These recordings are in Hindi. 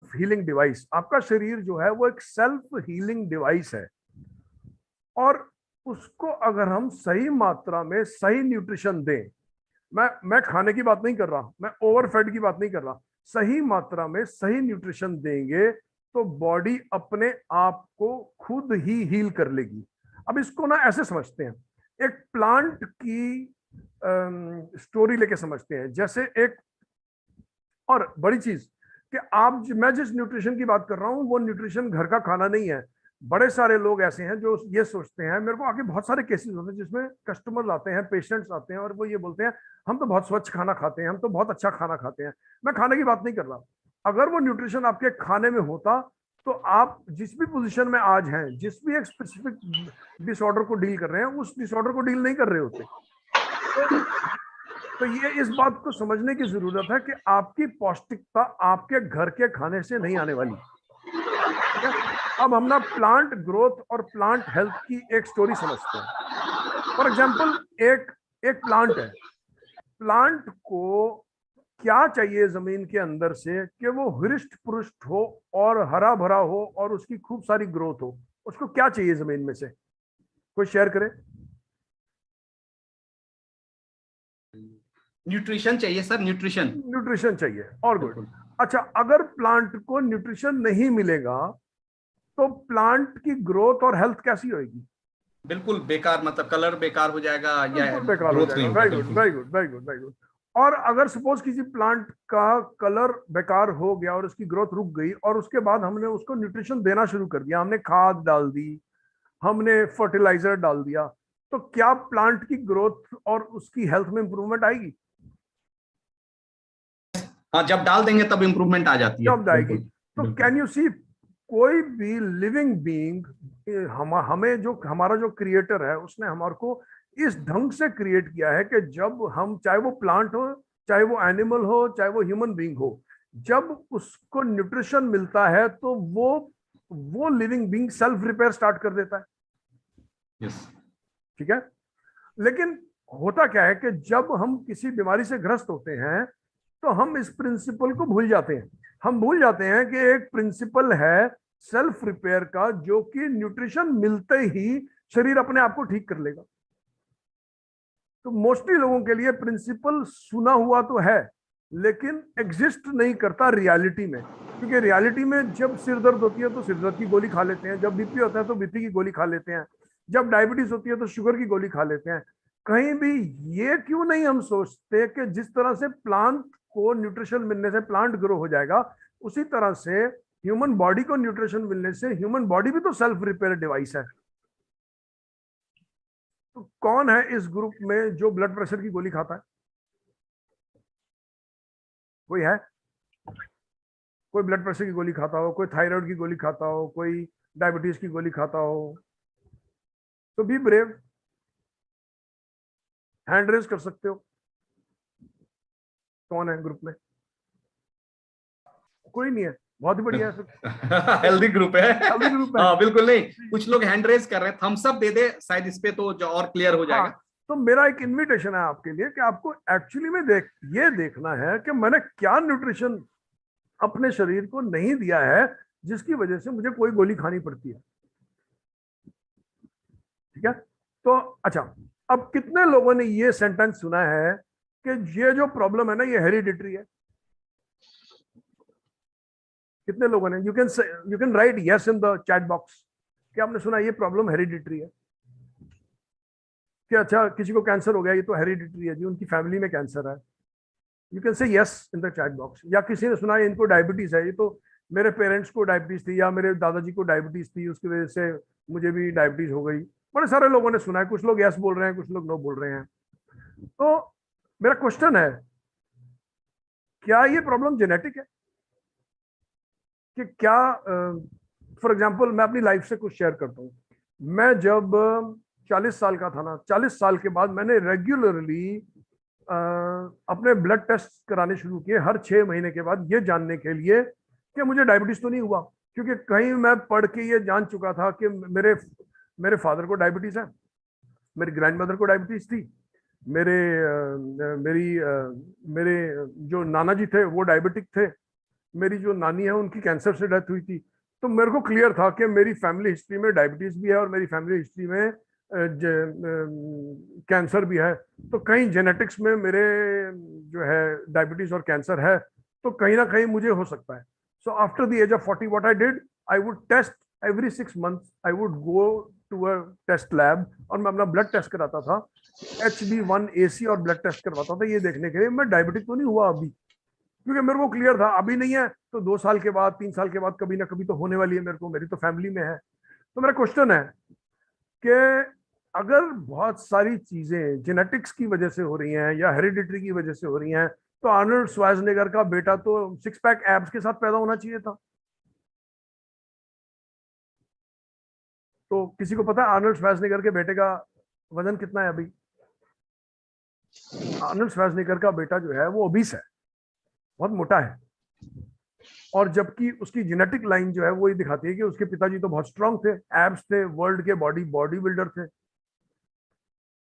Self healing device. आपका शरीर जो है वो एक सेल्फ हीलिंग डिवाइस है, और उसको अगर हम सही मात्रा में सही न्यूट्रिशन दें, मैं खाने की बात नहीं कर रहा, मैं ओवरफेड की बात नहीं कर रहा, सही मात्रा में सही न्यूट्रिशन देंगे तो बॉडी अपने आप को खुद ही हील कर लेगी। अब इसको ना ऐसे समझते हैं, एक प्लांट की स्टोरी लेके समझते हैं। जैसे एक और बड़ी चीज कि मैं जिस न्यूट्रिशन की बात कर रहा हूं वो न्यूट्रिशन घर का खाना नहीं है। बड़े सारे लोग ऐसे हैं जो ये सोचते हैं, मेरे को आगे बहुत सारे केसेस होते हैं जिसमें कस्टमर आते हैं, पेशेंट्स आते हैं और वो ये बोलते हैं हम तो बहुत स्वच्छ खाना खाते हैं, हम तो बहुत अच्छा खाना खाते हैं। मैं खाने की बात नहीं कर रहा, अगर वो न्यूट्रिशन आपके खाने में होता तो आप जिस भी पोजीशन में आज हैं, जिस भी एक स्पेसिफिक डिसऑर्डर को डील कर रहे हैं, उस डिसऑर्डर को डील नहीं कर रहे होते। तो ये इस बात को समझने की जरूरत है कि आपकी पौष्टिकता आपके घर के खाने से नहीं आने वाली। अब हम ना प्लांट ग्रोथ और प्लांट हेल्थ की एक स्टोरी समझते हैं। फॉर एग्जांपल एक एक प्लांट है, प्लांट को क्या चाहिए जमीन के अंदर से कि वो हृष्ट पुष्ट हो और हरा भरा हो और उसकी खूब सारी ग्रोथ हो? उसको क्या चाहिए जमीन में से? कोई शेयर करे। न्यूट्रिशन चाहिए सर, न्यूट्रिशन। न्यूट्रिशन चाहिए, और गुड। अच्छा, अगर प्लांट को न्यूट्रिशन नहीं मिलेगा तो प्लांट की ग्रोथ और हेल्थ कैसी होगी? बिल्कुल बेकार, मतलब कलर बेकार हो जाएगा या बिल्कुल बेकार हो ग्रोथ जाएगा। नहीं होगा। Very good, very good, very good, very good. और अगर सपोज किसी प्लांट का कलर बेकार हो गया और उसकी ग्रोथ रुक गई और उसके बाद हमने उसको न्यूट्रिशन देना शुरू कर दिया, हमने खाद डाल दी, हमने फर्टिलाइजर डाल दिया, तो क्या प्लांट की ग्रोथ और उसकी हेल्थ में इंप्रूवमेंट आएगी? हाँ, जब डाल देंगे तब इंप्रूवमेंट आ जाती है। जब आएगी। तो कैन यू सी, कोई भी लिविंग बीइंग, हमें जो हमारा जो क्रिएटर है उसने हमारे को इस ढंग से क्रिएट किया है कि जब हम, चाहे वो प्लांट हो, चाहे वो एनिमल हो, चाहे वो ह्यूमन बीइंग हो, जब उसको न्यूट्रिशन मिलता है तो वो living being self repair start कर देता है। यस। ठीक है। लेकिन होता क्या है कि जब हम किसी बीमारी से ग्रस्त होते हैं तो हम इस प्रिंसिपल को भूल जाते हैं। हम भूल जाते हैं कि एक प्रिंसिपल है सेल्फ रिपेयर का, जो कि न्यूट्रिशन मिलते ही शरीर अपने आप को ठीक कर लेगा। तो मोस्टली लोगों के लिए प्रिंसिपल सुना हुआ तो है लेकिन एग्जिस्ट नहीं करता रियलिटी में, क्योंकि रियलिटी में जब सिर दर्द होती है तो सिर दर्द की गोली खा लेते हैं, जब बीपी होता है तो बीपी की गोली खा लेते हैं, जब डायबिटीज होती है तो शुगर की गोली खा लेते हैं। कहीं भी ये क्यों नहीं हम सोचते कि जिस तरह से प्लांट को न्यूट्रिशन मिलने से प्लांट ग्रो हो जाएगा, उसी तरह से ह्यूमन बॉडी को न्यूट्रिशन मिलने से ह्यूमन बॉडी भी तो सेल्फ रिपेयर डिवाइस है। तो कौन है इस ग्रुप में जो ब्लड प्रेशर की गोली खाता है? कोई है? कोई ब्लड प्रेशर की गोली खाता हो, कोई थायराइड की गोली खाता हो, कोई डायबिटीज की गोली खाता हो? तो बी ब्रेव, हैंड रेज कर सकते हो। कौन है ग्रुप में? कोई नहीं है, बहुत ही बढ़िया है। हेल्दी ग्रुप है। हेल्दी ग्रुप है। हाँ बिल्कुल नहीं, कुछ लोग हैंड रेज कर रहे हैं, थम्स अप दे दे शायद इस पे तो जो और क्लियर हो जाएगा। हाँ, तो मेरा एक इनविटेशन है आपके लिए कि आपको एक्चुअली में ये देखना है कि मैंने क्या न्यूट्रिशन अपने शरीर को नहीं दिया है जिसकी वजह से मुझे कोई गोली खानी पड़ती है। ठीक है। तो अच्छा, अब कितने लोगों ने ये सेंटेंस सुना है कि ये जो प्रॉब्लम है ना ये हेरिडिटरी है? कितने लोगों ने? You can write yes in the chat box कि आपने सुना ये प्रॉब्लम हेरिडिटरी है। कि अच्छा, किसी को कैंसर हो गया, ये तो हेरिडिटरी है जी, उनकी फैमिली में कैंसर है। You can say yes in the chat box. या किसी ने सुना है इनको डायबिटीज है, ये तो मेरे पेरेंट्स को डायबिटीज थी या मेरे दादाजी को डायबिटीज थी, उसकी वजह से मुझे भी डायबिटीज हो गई। बड़े सारे लोगों ने सुना है, कुछ लोग यस बोल रहे हैं, कुछ लोग नो बोल रहे हैं। तो मेरा क्वेश्चन है, क्या ये प्रॉब्लम जेनेटिक है? कि क्या, फॉर एग्जाम्पल मैं अपनी लाइफ से कुछ शेयर करता हूँ। मैं जब 40 साल का था ना, 40 साल के बाद मैंने रेगुलरली अपने ब्लड टेस्ट कराने शुरू किए हर 6 महीने के बाद, ये जानने के लिए कि मुझे डायबिटीज तो नहीं हुआ। क्योंकि कहीं मैं पढ़ के ये जान चुका था कि मेरे फादर को डायबिटीज है, मेरी ग्रैंड मदर को डायबिटीज थी, मेरे जो नाना जी थे वो डायबिटिक थे, मेरी जो नानी है उनकी कैंसर से डेथ हुई थी, तो मेरे को क्लियर था कि मेरी फैमिली हिस्ट्री में डायबिटीज भी है और मेरी फैमिली हिस्ट्री में कैंसर भी है। तो कहीं जेनेटिक्स में मेरे जो है डायबिटीज और कैंसर है, तो कहीं ना कहीं मुझे हो सकता है। So after the age of 40 what I did, I would test every 6 months, I would go to a test lab और मैं अपना ब्लड टेस्ट कराता था, HB1AC और ब्लड टेस्ट करवाता था ये देखने के लिए मैं डायबिटिक तो नहीं हुआ अभी, क्योंकि मेरे को क्लियर था अभी नहीं है तो 2 साल के बाद 3 साल के बाद कभी ना कभी तो होने वाली है मेरे को, मेरी तो फैमिली में है। तो मेरा क्वेश्चन है कि अगर बहुत सारी चीजें जेनेटिक्स की वजह से हो रही हैं या हेरिडिटरी की वजह से हो रही हैं, तो आर्नल्ड श्वार्ज़नेगर का बेटा तो 6 पैक एब्स के साथ पैदा होना चाहिए था। तो किसी को पता है आर्नल्ड श्वार्ज़नेगर के बेटे का वजन कितना है अभी? आर्नल्ड श्वार्ज़नेगर का बेटा जो है वो ओबीस है, बहुत मोटा है, और जबकि उसकी जेनेटिक लाइन जो है वो ये दिखाती है कि उसके पिताजी तो बहुत स्ट्रांग थे, एब्स थे, वर्ल्ड के बॉडी बिल्डर थे।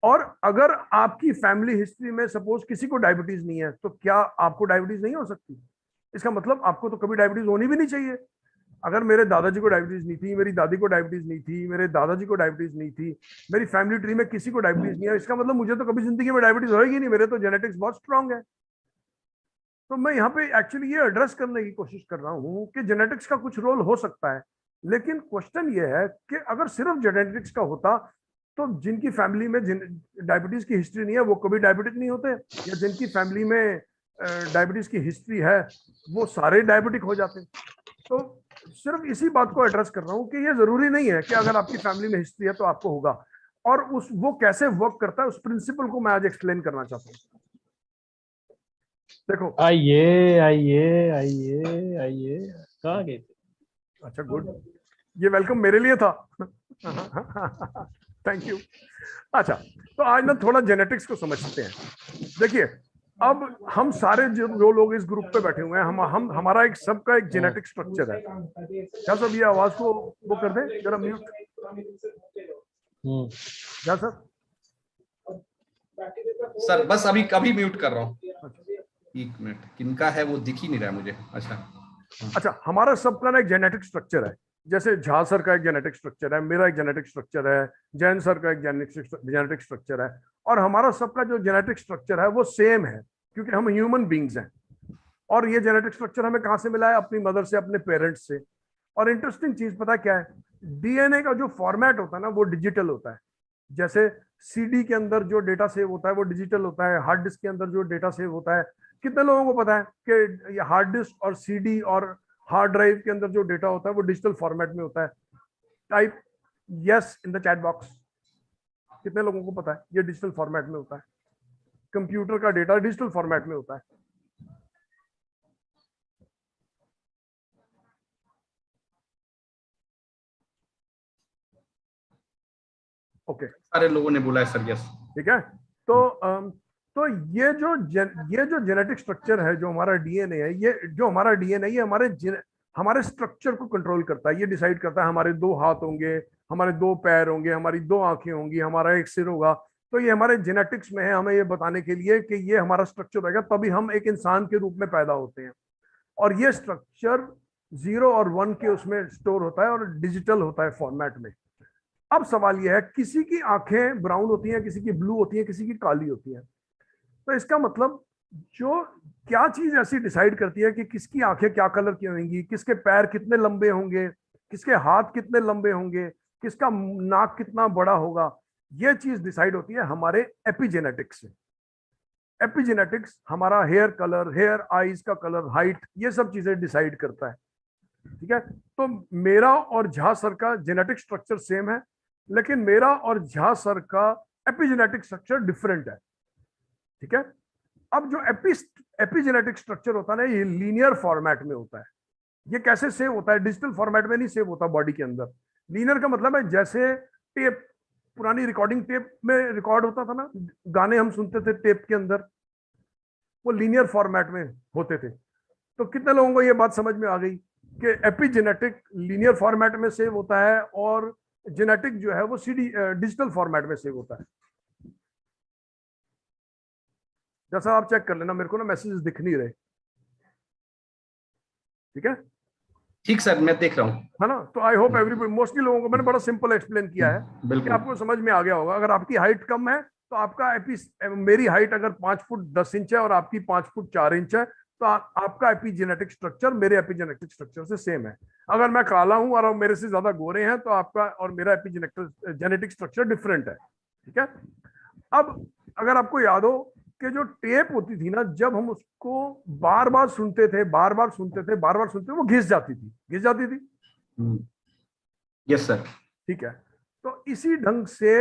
और अगर आपकी फैमिली हिस्ट्री में सपोज किसी को डायबिटीज नहीं है, तो क्या आपको डायबिटीज नहीं हो सकती? इसका मतलब आपको तो कभी डायबिटीज होनी भी नहीं चाहिए। अगर मेरे दादाजी को डायबिटीज नहीं थी, मेरी दादी को डायबिटीज नहीं थी, मेरे दादाजी को डायबिटीज नहीं थी, मेरी फैमिली ट्री में किसी को डायबिटीज नहीं है, इसका मतलब मुझे तो कभी जिंदगी में डायबिटीज होगी नहीं, मेरे तो जेनेटिक्स बहुत स्ट्रांग है। तो मैं यहाँ पे एक्चुअली ये एड्रेस करने की कोशिश कर रहा हूँ कि जेनेटिक्स का कुछ रोल हो सकता है, लेकिन क्वेश्चन ये है कि अगर सिर्फ जेनेटिक्स का होता तो जिनकी फैमिली में डायबिटीज की हिस्ट्री नहीं है वो कभी डायबिटिक नहीं होते, या जिनकी फैमिली में डायबिटीज की हिस्ट्री है वो सारे डायबिटिक हो जाते। तो सिर्फ इसी बात को एड्रेस कर रहा हूँ कि ये जरूरी नहीं है कि अगर आपकी फैमिली में हिस्ट्री है तो आपको होगा, और उस वो कैसे वर्क करता है उस प्रिंसिपल को मैं आज एक्सप्लेन करना चाहता हूँ। देखो, आइए आइए आइए आइए, कहाँ गए थे? अच्छा गुड, ये वेलकम मेरे लिए था। Thank you. अच्छा, तो आज ना थोड़ा जेनेटिक्स को समझते हैं। देखिए, अब हम सारे जो लोग इस ग्रुप पे बैठे हुए हैं, हम हमारा एक सबका एक जेनेटिक स्ट्रक्चर है। क्या सब ये आवाज को वो कर दें जरा म्यूट? क्या सर? सर बस अभी कभी म्यूट कर रहा हूँ, 1 मिनट, किनका है वो दिख ही नहीं रहा है मुझे। अच्छा, हमारा सबका ना एक जेनेटिक स्ट्रक्चर है, जैसे झा सर का एक जेनेटिक स्ट्रक्चर है, मेरा एक जेनेटिक स्ट्रक्चर है, जैन सर का एक जेनेटिक स्ट्रक्चर है, और हमारा सबका जो जेनेटिक स्ट्रक्चर है वो सेम है, क्योंकि हम ह्यूमन बींग्स हैं। और ये जेनेटिक स्ट्रक्चर हमें कहाँ से मिला है? अपनी मदर से, अपने पेरेंट्स से। और इंटरेस्टिंग चीज पता क्या है, डीएनए का जो फॉर्मेट होता है ना वो डिजिटल होता है। जैसे सीडी के अंदर जो डेटा सेव होता है वो डिजिटल होता है, हार्ड डिस्क के अंदर जो डेटा सेव होता है, कितने लोगों को पता है कि ये हार्ड डिस्क और सीडी और हार्ड ड्राइव के अंदर जो डेटा होता है वो डिजिटल फॉर्मेट में होता है? Type yes in the chat box. कितने लोगों को पता है ये डिजिटल फॉर्मेट में होता है? कंप्यूटर का डेटा डिजिटल फॉर्मेट में होता है। ओके, सारे लोगों ने बोला है सर यस। ठीक है। तो ये जो जेनेटिक स्ट्रक्चर है, जो हमारा डीएनए है, ये हमारे स्ट्रक्चर को कंट्रोल करता है। ये डिसाइड करता है हमारे 2 हाथ होंगे, हमारे 2 पैर होंगे, हमारी 2 आंखें होंगी, हमारा एक सिर होगा। तो ये हमारे जेनेटिक्स में है, हमें ये बताने के लिए कि ये हमारा स्ट्रक्चर रहेगा, तभी हम एक इंसान के रूप में पैदा होते हैं। और ये स्ट्रक्चर 0 और 1 के उसमें स्टोर होता है और डिजिटल होता है फॉर्मेट में। अब सवाल यह है, किसी की आंखें ब्राउन होती हैं, किसी की ब्लू होती हैं, किसी की काली होती हैं। तो इसका मतलब जो क्या चीज ऐसी डिसाइड करती है कि किसकी आंखें क्या कलर की होंगी, किसके पैर कितने लंबे होंगे, किसके हाथ कितने लंबे होंगे, किसका नाक कितना बड़ा होगा, यह चीज डिसाइड होती है हमारे एपिजेनेटिक्स से। एपिजेनेटिक्स हमारा हेयर कलर, हेयर, आईज का कलर, हाइट, ये सब चीजें डिसाइड करता है। ठीक है। तो मेरा और झा सर का जेनेटिक स्ट्रक्चर सेम है, लेकिन मेरा और झा सर का एपिजेनेटिक स्ट्रक्चर डिफरेंट है। ठीक है। अब जो एपिजेनेटिक स्ट्रक्चर होता है ना, ये लीनियर फॉर्मेट में होता है। ये कैसे सेव होता है? डिजिटल फॉर्मेट में नहीं सेव होता बॉडी के अंदर। लीनियर का मतलब है जैसे टेप, पुरानी रिकॉर्डिंग टेप में रिकॉर्ड होता था ना, गाने हम सुनते थे टेप के अंदर, वो लीनियर फॉर्मेट में होते थे। तो कितने लोगों को ये बात समझ में आ गई कि एपिजेनेटिक लीनियर फॉर्मेट में सेव होता है और जेनेटिक जो है वो सीडी डिजिटल फॉर्मेट में सेव होता है? जैसा आप चेक कर लेना, मेरे को ना मैसेजेस दिख नहीं रहे। ठीक है, ठीक सर, मैं देख रहा हूँ। है ना। तो आई होप एवरीबॉडी, मोस्टली लोगों को मैंने बड़ा सिंपल एक्सप्लेन किया है कि बिल्कुल। आपको समझ में आ गया होगा। अगर आपकी हाइट कम है तो आपका मेरी हाइट अगर 5 फुट 10 इंच है और आपकी 5 फुट 4 इंच है, तो आपका एपिजेनेटिक स्ट्रक्चर मेरे एपिजेनेटिक स्ट्रक्चर से सेम है। अगर मैं काला हूं और मेरे से ज्यादा गोरे हैं तो आपका और मेरा एपिजेनेटिक स्ट्रक्चर डिफरेंट है। ठीक है। अब अगर आपको याद हो कि जो टेप होती थी ना, जब हम उसको बार बार सुनते थे, बार बार सुनते थे, बार बार सुनते थे, वो घिस जाती थी, घिस जाती थी। Yes sir. ठीक है। तो इसी ढंग से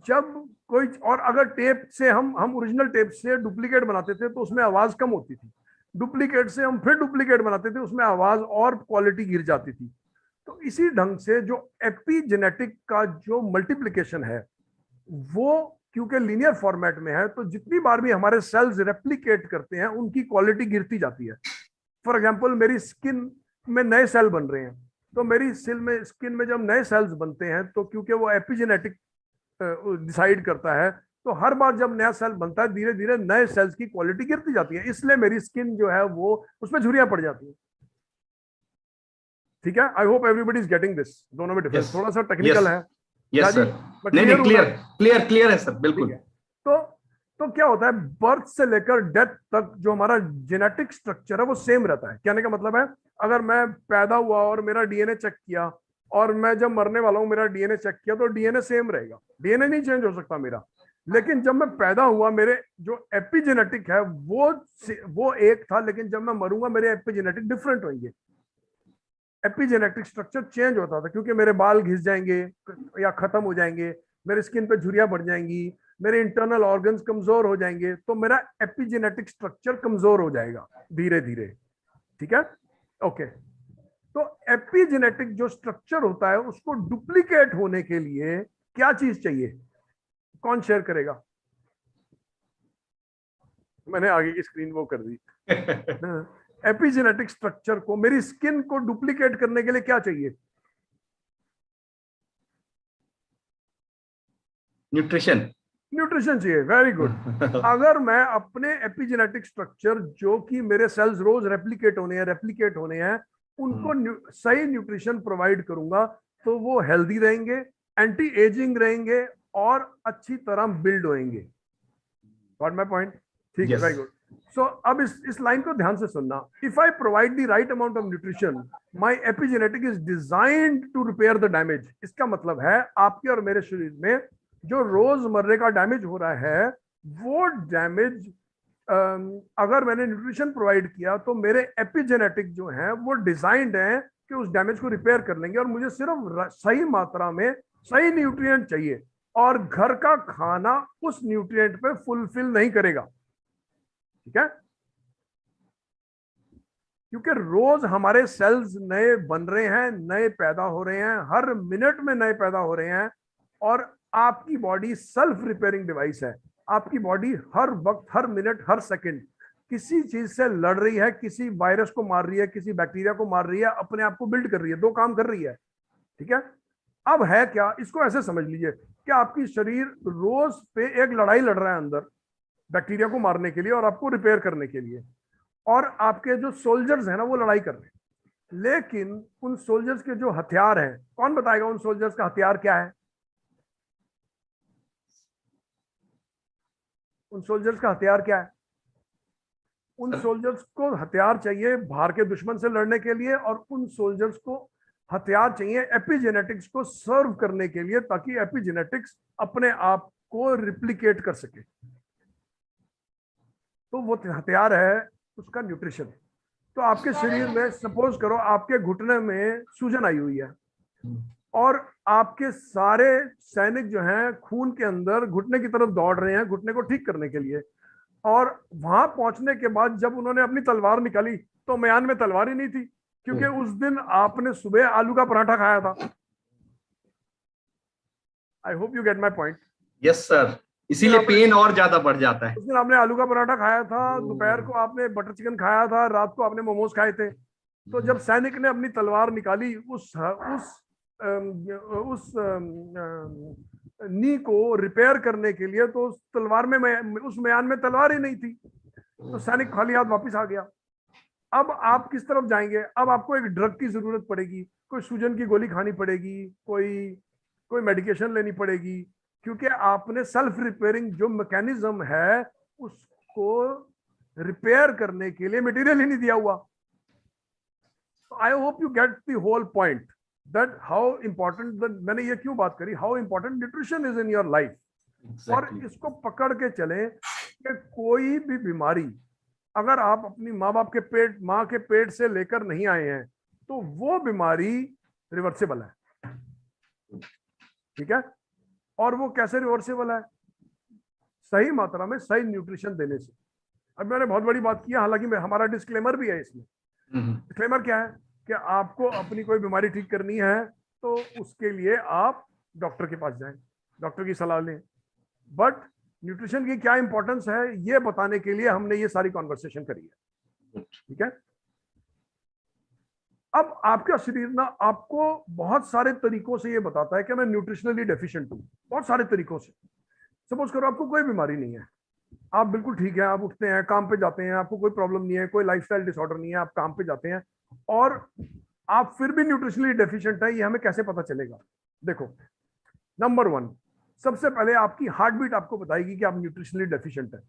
जब कोई, और अगर टेप से हम ओरिजिनल टेप से डुप्लीकेट बनाते थे तो उसमें आवाज कम होती थी, डुप्लीकेट से हम फिर डुप्लीकेट बनाते थे, उसमें आवाज और क्वालिटी गिर जाती थी। तो इसी ढंग से जो एपिजेनेटिक का जो मल्टीप्लिकेशन है वो क्योंकि लीनियर फॉर्मेट में है, तो जितनी बार भी हमारे सेल्स रेप्लिकेट करते हैं उनकी क्वालिटी गिरती जाती है। फॉर एग्जाम्पल मेरी स्किन में नए सेल बन रहे हैं, तो मेरी स्किन में जब नए सेल्स बनते हैं तो क्योंकि वो एपिजेनेटिक डिसाइड करता है, तो हर बार जब नया सेल बनता है धीरे धीरे नए सेल्स की क्वालिटी गिरती जाती है, इसलिए मेरी स्किन जो है वो उसमें झुर्रियां पड़ जाती है। ठीक है। I hope everybody is getting this. दोनों में डिफरेंस थोड़ा सा टेक्निकल है। Yes sir. नहीं नहीं, क्लियर है सर, बिल्कुल। तो क्या होता है, बर्थ से लेकर डेथ तक जो हमारा जेनेटिक स्ट्रक्चर है वो सेम रहता है। कहने का मतलब है, अगर मैं पैदा हुआ और मेरा डीएनए चेक किया और मैं जब मरने वाला हूं मेरा डीएनए चेक किया, तो डीएनए सेम रहेगा, डीएनए नहीं चेंज हो सकता मेरा। लेकिन जब मैं पैदा हुआ मेरे जो एपिजेनेटिक है वो एक था, लेकिन जब मैं मरूंगा मेरे एपिजेनेटिक डिफरेंट होंगे। एपिजेनेटिक स्ट्रक्चर चेंज होता था क्योंकि मेरे बाल घिस जाएंगे या खत्म हो जाएंगे, मेरी स्किन पे झुर्रियां बढ़ जाएंगी, मेरे इंटरनल ऑर्गन्स कमजोर हो जाएंगे, तो मेरा एपिजेनेटिक स्ट्रक्चर कमजोर हो जाएगा धीरे धीरे। ठीक है। ओके। तो एपिजेनेटिक जो स्ट्रक्चर होता है उसको डुप्लीकेट होने के लिए क्या चीज चाहिए, कौन शेयर करेगा? मैंने आगे की स्क्रीन वो कर दी। एपिजेनेटिक स्ट्रक्चर को, मेरी स्किन को डुप्लीकेट करने के लिए क्या चाहिए? न्यूट्रिशन। न्यूट्रिशन चाहिए। Very good. अगर मैं अपने एपिजेनेटिक स्ट्रक्चर जो कि मेरे सेल्स रोज रेप्लिकेट होने हैं उनको सही न्यूट्रिशन प्रोवाइड करूंगा तो वो हेल्दी रहेंगे, एंटी एजिंग रहेंगे और अच्छी तरह बिल्ड होंगे। Got my point? ठीक है। Very good. सो अब इस लाइन को ध्यान से सुनना। If I provide the right amount of nutrition my epigenetic is designed to repair the damage. इसका मतलब है आपके और मेरे शरीर में जो रोजमर्रे का डैमेज हो रहा है वो डैमेज अगर मैंने न्यूट्रिशन प्रोवाइड किया तो मेरे एपिजेनेटिक जो है वो डिजाइंड है कि उस डैमेज को रिपेयर कर लेंगे, और मुझे सिर्फ सही मात्रा में सही न्यूट्रिएंट चाहिए, और घर का खाना उस न्यूट्रिएंट पे फुलफिल नहीं करेगा। ठीक है। क्योंकि रोज हमारे सेल्स नए बन रहे हैं, नए पैदा हो रहे हैं, हर मिनट में नए पैदा हो रहे हैं, और आपकी बॉडी सेल्फ रिपेयरिंग डिवाइस है। आपकी बॉडी हर वक्त, हर मिनट, हर सेकंड किसी चीज से लड़ रही है, किसी वायरस को मार रही है, किसी बैक्टीरिया को मार रही है, अपने आप को बिल्ड कर रही है, दो काम कर रही है। ठीक है। अब है क्या, इसको ऐसे समझ लीजिए कि आपकी शरीर रोज पे एक लड़ाई लड़ रहा है अंदर बैक्टीरिया को मारने के लिए और आपको रिपेयर करने के लिए, और आपके जो सोल्जर्स हैं ना वो लड़ाई कर रहे हैं। लेकिन उन सोल्जर्स के जो हथियार हैं, कौन बताएगा उन सोल्जर्स का हथियार क्या है? उन सोल्जर्स का हथियार क्या है? उन सोल्जर्स को हथियार चाहिए बाहर के दुश्मन से लड़ने के लिए, और उन सोल्जर्स को हथियार चाहिए एपिजेनेटिक्स को सर्व करने के लिए, ताकि एपिजेनेटिक्स अपने आप को रिप्लिकेट कर सके। तो वो हथियार है उसका न्यूट्रिशन। तो आपके शरीर में सपोज करो आपके घुटने में सूजन आई हुई है, और आपके सारे सैनिक जो हैं खून के अंदर घुटने की तरफ दौड़ रहे हैं घुटने को ठीक करने के लिए, और वहां पहुंचने के बाद जब उन्होंने अपनी तलवार निकाली तो म्यान में तलवार ही नहीं थी, क्योंकि उस दिन आपने सुबह आलू का पराठा खाया था। आई hope you get my point. Yes sir, इसीलिए पेन और ज्यादा बढ़ जाता है। उस दिन आपने आलू का पराठा खाया था, दोपहर को आपने बटर चिकन खाया था, रात को आपने मोमोज खाए थे। तो जब सैनिक ने अपनी तलवार निकाली उस नी को रिपेयर करने के लिए, तो उस तलवार में उस म्यान में तलवार ही नहीं थी, तो सैनिक खाली हाथ वापस आ गया। अब आप किस तरफ जाएंगे? अब आपको एक ड्रग की जरूरत पड़ेगी, कोई सूजन की गोली खानी पड़ेगी, कोई कोई मेडिकेशन लेनी पड़ेगी, क्योंकि आपने सेल्फ रिपेयरिंग जो मैकेनिज्म है उसको रिपेयर करने के लिए मटेरियल ही नहीं दिया हुआ। I hope you get the whole point that how important, मैंने ये क्यों बात करी, how important nutrition is in your life. और इसको पकड़ के चले कि कोई भी बीमारी अगर आप अपनी माँ के पेट से लेकर नहीं आए हैं तो वो बीमारी रिवर्सिबल है, ठीक है। और वो कैसे रिवर्सिबल है? सही मात्रा में सही न्यूट्रिशन देने से। अब मैंने बहुत बड़ी बात की, हालांकि हमारा डिस्क्लेमर भी है इसमें। डिस्क्लेमर क्या है कि आपको अपनी कोई बीमारी ठीक करनी है तो उसके लिए आप डॉक्टर के पास जाएं, डॉक्टर की सलाह लें, बट न्यूट्रिशन की क्या इंपॉर्टेंस है ये बताने के लिए हमने ये सारी कॉन्वर्सेशन करी है, ठीक है। अब आपका शरीर ना आपको बहुत सारे तरीकों से ये बताता है कि मैं न्यूट्रिशनली डेफिशिएंट हूं, बहुत सारे तरीकों से। सपोज करो आपको कोई बीमारी नहीं है, आप बिल्कुल ठीक है, आप उठते हैं, काम पे जाते हैं, आपको कोई प्रॉब्लम नहीं है, कोई लाइफस्टाइल डिसऑर्डर नहीं है, आप काम पे जाते हैं और आप फिर भी न्यूट्रिशनली डेफिशिएंट है, ये हमें कैसे पता चलेगा? देखो, नंबर 1, सबसे पहले आपकी हार्ट बीट आपको बताएगी कि आप न्यूट्रिशनली डेफिशिएंट है।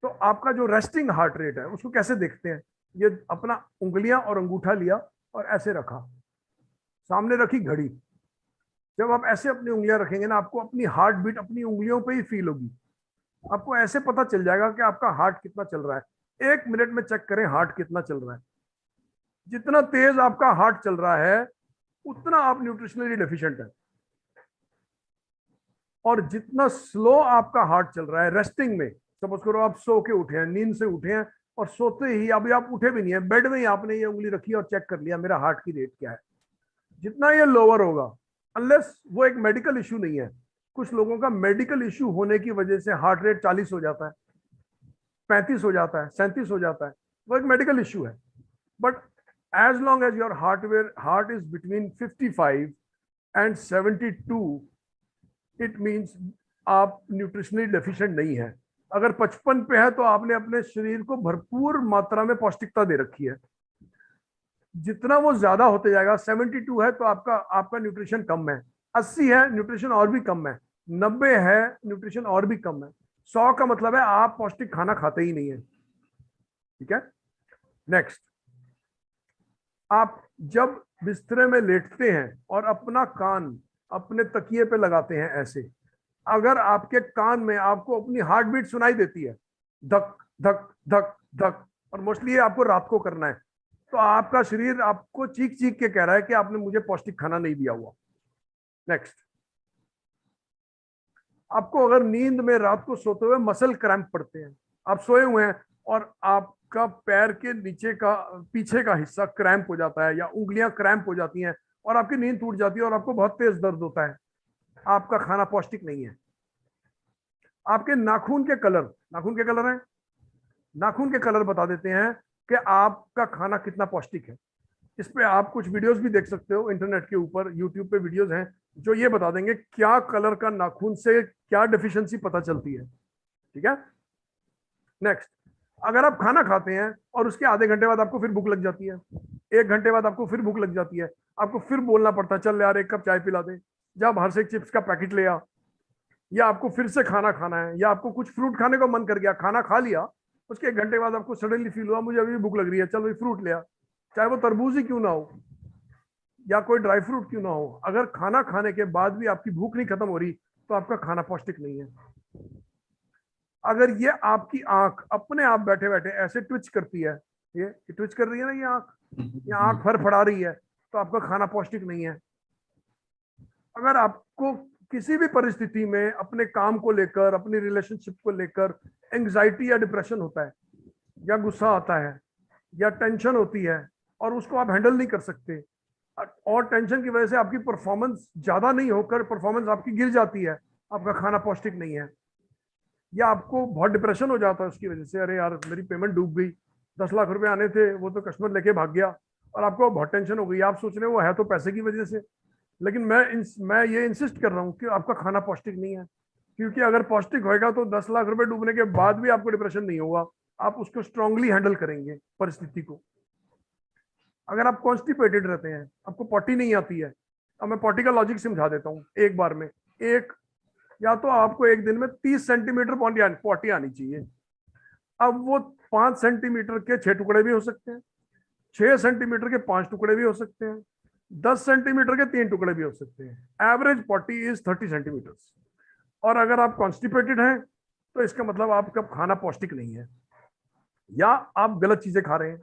तो आपका जो रेस्टिंग हार्ट रेट है उसको कैसे देखते हैं? ये अपना उंगलियां और अंगूठा लिया और ऐसे रखा, सामने रखी घड़ी। जब आप ऐसे अपनी उंगलियां रखेंगे ना, आपको अपनी हार्ट बीट अपनी उंगलियों पे ही फील होगी। आपको ऐसे पता चल जाएगा कि आपका हार्ट कितना चल रहा है। 1 मिनट में चेक करें हार्ट कितना चल रहा है। जितना तेज आपका हार्ट चल रहा है उतना आप न्यूट्रिशनली डेफिशिएंट है, और जितना स्लो आपका हार्ट चल रहा है रेस्टिंग में, सपोज करो आप सो के उठे हैं, नींद से उठे हैं और सोते ही अभी आप उठे भी नहीं है, बेड में ही आपने ये उंगली रखी और चेक कर लिया मेरा हार्ट की रेट क्या है, जितना ये लोअर होगा, अनलेस वो एक मेडिकल इश्यू नहीं है। कुछ लोगों का मेडिकल इश्यू होने की वजह से हार्ट रेट 40 हो जाता है, 35 हो जाता है, 37 हो जाता है, वो एक मेडिकल इश्यू है। But as long as your heart is between 55 and 72, it means आप न्यूट्रिशनली डेफिशिएंट नहीं है। अगर 55 पे है तो आपने अपने शरीर को भरपूर मात्रा में पौष्टिकता दे रखी है। जितना वो ज्यादा होते जाएगा, 72 है तो आपका आपका न्यूट्रिशन कम है, 80 है न्यूट्रिशन और भी कम है, 90 है न्यूट्रिशन और भी कम है, 100 का मतलब है आप पौष्टिक खाना खाते ही नहीं है, ठीक है। नेक्स्ट, आप जब बिस्तरे में लेटते हैं और अपना कान अपने तकिए पे लगाते हैं ऐसे, अगर आपके कान में आपको अपनी हार्ट बीट सुनाई देती है, धक धक धक धक, और मोस्टली ये आपको रात को करना है, तो आपका शरीर आपको चीख चीख के कह रहा है कि आपने मुझे पौष्टिक खाना नहीं दिया हुआ। नेक्स्ट, आपको अगर नींद में रात को सोते हुए मसल क्रैम्प पड़ते हैं, आप सोए हुए हैं और आपका पैर के नीचे का पीछे का हिस्सा क्रैम्प हो जाता है या उंगलियां क्रैम्प हो जाती हैं और आपकी नींद टूट जाती है और आपको बहुत तेज दर्द होता है, आपका खाना पौष्टिक नहीं है। आपके नाखून के कलर हैं, नाखून के कलर बता देते हैं कि आपका खाना कितना पौष्टिक है। इस पे आप कुछ वीडियोस भी देख सकते हो इंटरनेट के ऊपर, यूट्यूब पे वीडियोस हैं जो ये बता देंगे क्या कलर का नाखून से क्या डेफिशिएंसी पता चलती है, ठीक है। नेक्स्ट, अगर आप खाना खाते हैं और उसके आधे घंटे बाद आपको फिर भूख लग जाती है, 1 घंटे बाद आपको फिर भूख लग जाती है, आपको फिर बोलना पड़ता है चल यार 1 कप चाय पिला दे, जा बाहर से एक चिप्स का पैकेट ले आ, या आपको फिर से खाना खाना है, या आपको कुछ फ्रूट खाने का मन कर गया, खाना खा लिया, उसके 1 घंटे बाद आपको सडनली फील हुआ मुझे अभी भी भूख लग रही है, चल भाई फ्रूट ले आ, चाहे वो तरबूज ही क्यों ना हो या कोई ड्राई फ्रूट क्यों ना हो। अगर खाना खाने के बाद भी आपकी भूख नहीं खत्म हो रही तो आपका खाना पौष्टिक नहीं है। अगर ये आपकी आंख अपने आप बैठे बैठे ऐसे ट्विच करती है, ये ट्विच कर रही है ना, ये आंख फड़फड़ा रही है, तो आपका खाना पौष्टिक नहीं है। अगर आपको किसी भी परिस्थिति में अपने काम को लेकर, अपनी रिलेशनशिप को लेकर एंग्जाइटी या डिप्रेशन होता है, या गुस्सा आता है, या टेंशन होती है और उसको आप हैंडल नहीं कर सकते, और टेंशन की वजह से आपकी परफॉर्मेंस ज्यादा नहीं होकर परफॉर्मेंस आपकी गिर जाती है, आपका खाना पौष्टिक नहीं है। या आपको बहुत डिप्रेशन हो जाता है उसकी वजह से, अरे यार मेरी पेमेंट डूब गई, 10 लाख रुपए आने थे वो तो कस्टमर लेके भाग गया, और आपको बहुत टेंशन हो गई, आप सोच रहे हो वो है तो पैसे की वजह से, लेकिन मैं ये इंसिस्ट कर रहा हूँ कि आपका खाना पौष्टिक नहीं है। क्योंकि अगर पौष्टिक होएगा तो 10 लाख रुपए डूबने के बाद भी आपको डिप्रेशन नहीं होगा, आप उसको स्ट्रांगली हैंडल करेंगे परिस्थिति को, अगर आप कॉन्स्टिपेटेड रहते हैं, आपको पॉटी नहीं आती है, अब मैं पॉटी का लॉजिक समझा देता हूँ एक बार में। एक या तो आपको एक दिन में 30 सेंटीमीटर पॉटी आनी चाहिए। अब वो 5 सेंटीमीटर के 6 टुकड़े भी हो सकते हैं, 6 सेंटीमीटर के 5 टुकड़े भी हो सकते हैं, 10 सेंटीमीटर के 3 टुकड़े भी हो सकते हैं। Average potty is 30 centimetre. और अगर आप कॉन्स्टिपेटेड हैं तो इसका मतलब आपका खाना पौष्टिक नहीं है या आप गलत चीजें खा रहे हैं।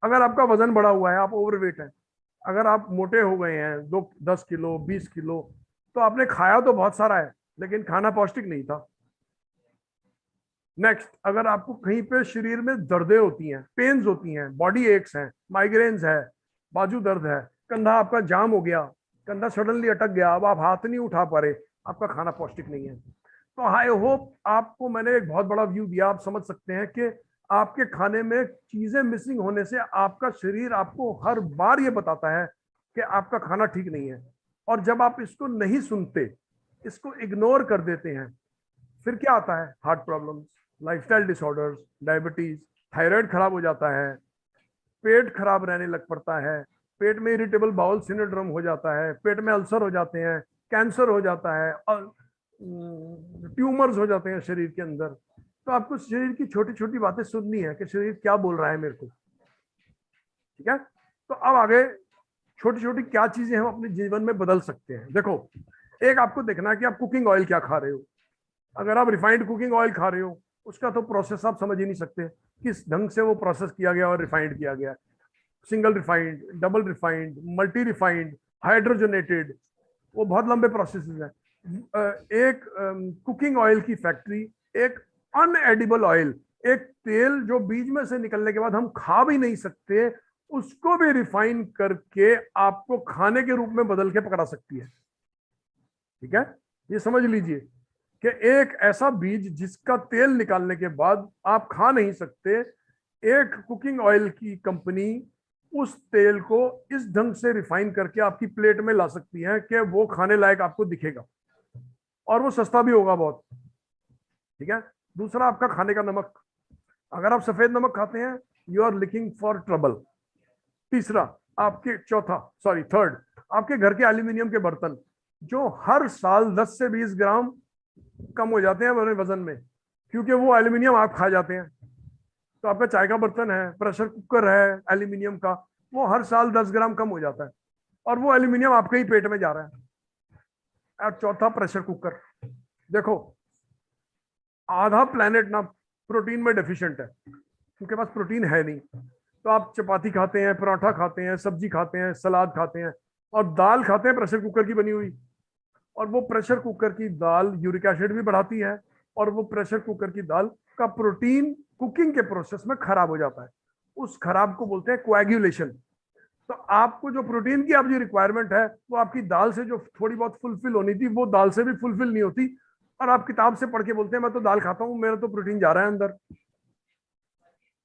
अगर आपका वजन बढ़ा हुआ है, आप ओवरवेट है, अगर आप मोटे हो गए हैं 10 किलो 20 किलो, तो आपने खाया तो बहुत सारा है लेकिन खाना पौष्टिक नहीं था। नेक्स्ट, अगर आपको कहीं पे शरीर में दर्दें होती हैं, पेन्स होती हैं, बॉडी एक्स हैं, माइग्रेन्स है, बाजू दर्द है, कंधा आपका जाम हो गया, कंधा सडनली अटक गया, अब आप हाथ नहीं उठा पा रहे, आपका खाना पौष्टिक नहीं है। तो आई होप आपको मैंने एक बहुत बड़ा व्यू दिया, आप समझ सकते हैं कि आपके खाने में चीजें मिसिंग होने से आपका शरीर आपको हर बार ये बताता है कि आपका खाना ठीक नहीं है। और जब आप इसको नहीं सुनते, इसको इग्नोर कर देते हैं, फिर क्या आता है? Heart problems, lifestyle disorders, diabetes, thyroid खराब हो जाता है, पेट खराब रहने लग पड़ता है, पेट में इरिटेबल बाउल सिंड्रोम हो जाता है, पेट में अल्सर हो जाते हैं, कैंसर हो जाता है और ट्यूमर्स हो जाते हैं शरीर के अंदर। तो आपको शरीर की छोटी छोटी बातें सुननी है कि शरीर क्या बोल रहा है मेरे को। ठीक है, तो अब आगे छोटी छोटी क्या चीजें हम अपने जीवन में बदल सकते हैं। देखो, एक आपको देखना है कि आप कुकिंग ऑयल क्या खा रहे हो। अगर आप रिफाइंड कुकिंग ऑयल खा रहे हो, उसका तो प्रोसेस आप समझ ही नहीं सकते किस ढंग से वो प्रोसेस किया गया और रिफाइंड किया गया। Single refined, double refined, multi refined, hydrogenated, वो बहुत लंबे प्रोसेसेस हैं। एक कुकिंग ऑयल की फैक्ट्री, एक अनएडिबल ऑयल, एक तेल जो बीज में से निकलने के बाद हम खा भी नहीं सकते, उसको भी रिफाइन करके आपको खाने के रूप में बदल के पकड़ा सकती है। ठीक है, ये समझ लीजिए कि एक ऐसा बीज जिसका तेल निकालने के बाद आप खा नहीं सकते, एक कुकिंग ऑयल की कंपनी उस तेल को इस ढंग से रिफाइन करके आपकी प्लेट में ला सकती है कि वो खाने लायक आपको दिखेगा और वो सस्ता भी होगा बहुत। ठीक है, दूसरा आपका खाने का नमक, अगर आप सफेद नमक खाते हैं, you are looking for trouble. तीसरा आपके थर्ड, आपके घर के एल्यूमिनियम के बर्तन जो हर साल 10 से 20 ग्राम कम हो जाते हैं वजन में, क्योंकि वो एल्यूमिनियम आप खा जाते हैं। तो आपका चाय का बर्तन है, प्रेशर कुकर है एल्यूमिनियम का, वो हर साल 10 ग्राम कम हो जाता है और वो एल्यूमिनियम आपके ही पेट में जा रहा है। और चौथा, प्रेशर कुकर। देखो, आधा प्लेनेट ना प्रोटीन में डेफिशिएंट है, उनके पास प्रोटीन है नहीं। तो आप चपाती खाते हैं, पराठा खाते हैं, सब्जी खाते हैं, सलाद खाते हैं और दाल खाते हैं प्रेशर कुकर की बनी हुई। और वो प्रेशर कुकर की दाल यूरिक एसिड भी बढ़ाती है और वो प्रेशर कुकर की दाल का प्रोटीन कुकिंग के प्रोसेस में खराब हो जाता है। उस खराब को बोलते हैं कोएगुलेशन। तो आपको जो प्रोटीन की आपकी रिक्वायरमेंट है वो आपकी दाल से जो थोड़ी बहुत फुलफिल होनी थी, वो दाल से भी फुलफिल नहीं होती। और आप किताब से पढ़ के बोलते हैं मैं तो दाल खाता हूं, मेरा तो प्रोटीन जा रहा है अंदर।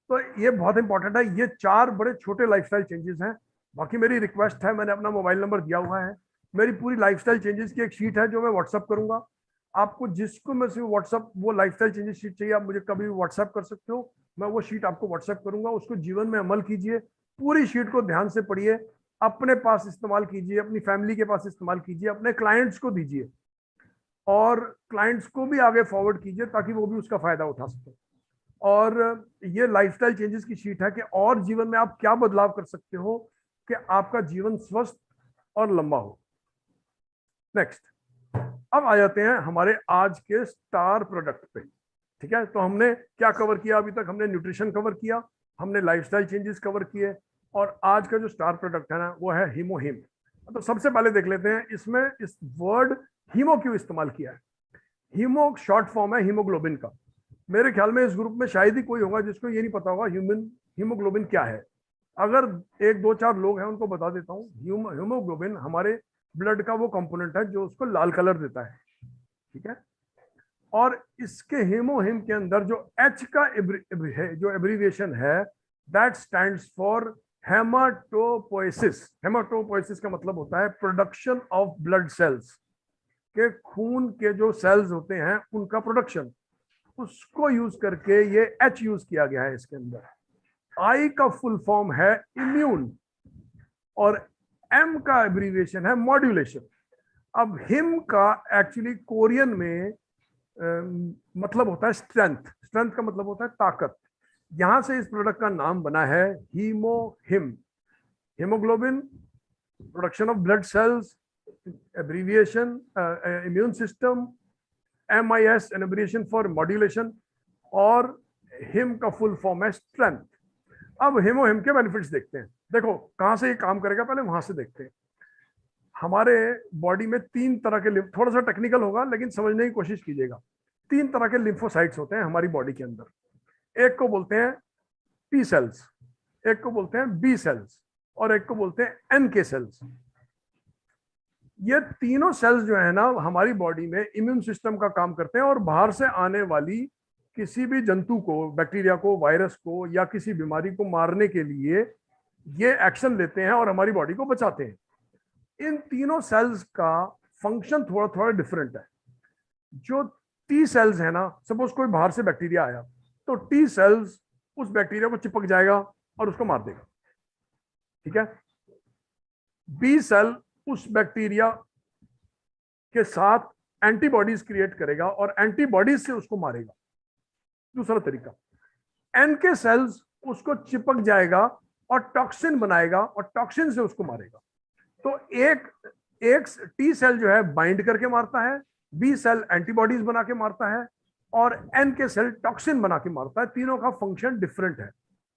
तो ये बहुत इंपॉर्टेंट है। ये 4 बड़े छोटे लाइफस्टाइल चेंजेस हैं। बाकी मेरी रिक्वेस्ट है, मैंने अपना मोबाइल नंबर दिया हुआ है, मेरी पूरी लाइफस्टाइल चेंजेस की एक शीट है जो मैं व्हाट्सअप करूंगा आपको। जिसको मैं सिर्फ व्हाट्सअप वो लाइफस्टाइल चेंजेस शीट चाहिए, आप मुझे कभी भी व्हाट्सअप कर सकते हो, मैं वो शीट आपको व्हाट्सअप करूंगा। उसको जीवन में अमल कीजिए, पूरी शीट को ध्यान से पढ़िए, अपने पास इस्तेमाल कीजिए, अपनी फैमिली के पास इस्तेमाल कीजिए, अपने क्लाइंट्स को दीजिए और क्लाइंट्स को भी आगे फॉरवर्ड कीजिए ताकि वो भी उसका फायदा उठा सके। और ये लाइफस्टाइल चेंजेस की शीट है कि और जीवन में आप क्या बदलाव कर सकते हो कि आपका जीवन स्वस्थ और लंबा हो। नेक्स्ट, अब आ जाते हैं हमारे आज के स्टार प्रोडक्ट पे। ठीक है, तो हमने क्या कवर किया अभी तक? हमने न्यूट्रिशन कवर किया, हमने लाइफस्टाइल चेंजेस कवर किए और आज का जो स्टार प्रोडक्ट है ना वो है हीमोहिम। तो सबसे पहले देख लेते हैं इसमें इस वर्ड हीमो क्यों इस्तेमाल किया है। हीमो शॉर्ट फॉर्म है हीमोग्लोबिन का। मेरे ख्याल में इस ग्रुप में शायद ही कोई होगा जिसको ये नहीं पता होगा हीमोग्लोबिन क्या है। अगर 1-2-4 लोग हैं उनको बता देता हूँ। हीमोग्लोबिन हमारे ब्लड का वो कंपोनेंट है जो उसको लाल कलर देता है। ठीक है, और इसके हीमोहिम के अंदर जो एच का जो एब्रीविएशन है, दैट स्टैंड्स फॉर हेमाटोपोएसिस। हेमाटोपोएसिस का मतलब होता है प्रोडक्शन ऑफ ब्लड सेल्स, के खून के जो सेल्स होते हैं उनका प्रोडक्शन, उसको यूज करके ये एच यूज किया गया है इसके अंदर। आई का फुल फॉर्म है इम्यून और एम का एब्रीविएशन है मॉड्यूलेशन। अब हिम का एक्चुअली कोरियन में मतलब होता है स्ट्रेंथ। स्ट्रेंथ का मतलब होता है ताकत। यहां से इस प्रोडक्ट का नाम बना है हीमो हिम। hemoglobin, production of blood cells, abbreviation, immune system, MIS, an abbreviation for modulation, और हिम का फुल फॉर्म है स्ट्रेंथ। अब हिमो हिम के बेनिफिट्स देखते हैं। देखो कहां से ये काम करेगा, पहले वहां से देखते हैं। हमारे बॉडी में 3 तरह के, थोड़ा सा टेक्निकल होगा लेकिन समझने की कोशिश कीजिएगा। 3 तरह के लिम्फोसाइट्स होते हैं हमारी बॉडी के अंदर। एक को बोलते हैं टी सेल्स, एक को बोलते हैं बी सेल्स, और एक को बोलते हैं एन के सेल्स। ये तीनों सेल्स जो है ना हमारी बॉडी में इम्यून सिस्टम का काम करते हैं और बाहर से आने वाली किसी भी जंतु को, बैक्टीरिया को, वायरस को या किसी बीमारी को मारने के लिए ये एक्शन लेते हैं और हमारी बॉडी को बचाते हैं। इन तीनों सेल्स का फंक्शन थोड़ा थोड़ा डिफरेंट है। जो टी सेल्स है ना, सपोज कोई बाहर से बैक्टीरिया आया तो टी सेल्स उस बैक्टीरिया को चिपक जाएगा और उसको मार देगा, ठीक है। बी सेल उस बैक्टीरिया के साथ एंटीबॉडीज क्रिएट करेगा और एंटीबॉडीज से उसको मारेगा। दूसरा तरीका, एन के सेल्स उसको चिपक जाएगा और टॉक्सिन बनाएगा और टॉक्सिन से उसको मारेगा। तो एक टी सेल जो है बाइंड करके मारता है, बी सेल एंटीबॉडीज बना के मारता है और एन के सेल टॉक्सिन बना के मारता है। तीनों का फंक्शन डिफरेंट है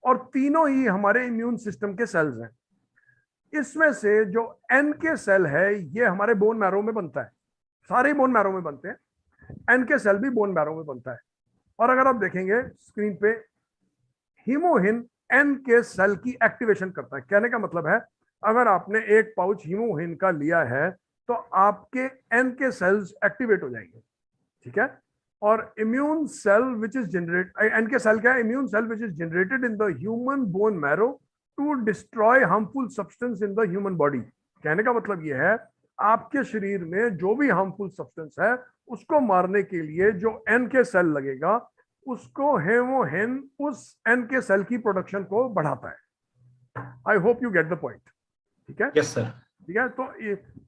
और तीनों ही हमारे इम्यून सिस्टम के सेल्स हैं। इसमें से जो एन के सेल है ये हमारे बोन मैरो में बनता है, सारे बोन मैरो में बनते हैं। एन के सेल भी बोन मैरो में बनता है। और अगर आप देखेंगे स्क्रीन पे, हीमोहिन एन के सेल की एक्टिवेशन करता है। कहने का मतलब है अगर आपने एक पाउच हीमोहिन का लिया है तो आपके एन के सेल्स एक्टिवेट हो जाएंगे, ठीक है। और immune cell which is generate, N K cell क्या है? Immune cell which is generated in the human bone marrow to destroy harmful substance in the human body. कहने का मतलब यह है आपके शरीर में जो भी हार्मफुल सब्सटेंस है उसको मारने के लिए जो एन के सेल लगेगा उसको हेमोहिन उस एन के सेल की प्रोडक्शन को बढ़ाता है। आई hope you get the point, ठीक है। यस सर, ठीक है।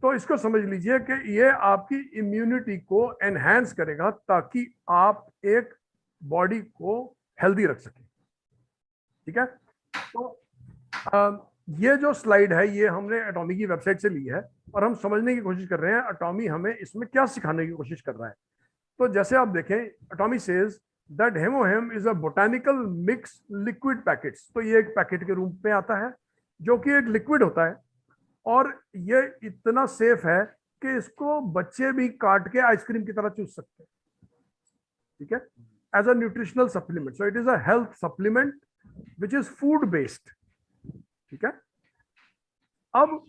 तो इसको समझ लीजिए कि ये आपकी इम्यूनिटी को एनहांस करेगा ताकि आप एक बॉडी को हेल्दी रख सकें, ठीक है। तो ये जो स्लाइड है ये हमने एटॉमी की वेबसाइट से ली है और हम समझने की कोशिश कर रहे हैं एटॉमी हमें इसमें क्या सिखाने की कोशिश कर रहा है। तो जैसे आप देखें, Atomy says that Hemohim is a botanical mix liquid packets. तो ये एक पैकेट के रूप में आता है जो कि एक लिक्विड होता है और ये इतना सेफ है कि इसको बच्चे भी काट के आइसक्रीम की तरह चूस सकते हैं, ठीक है, as a nutritional supplement. So it is a health supplement which is food based, ठीक है। अब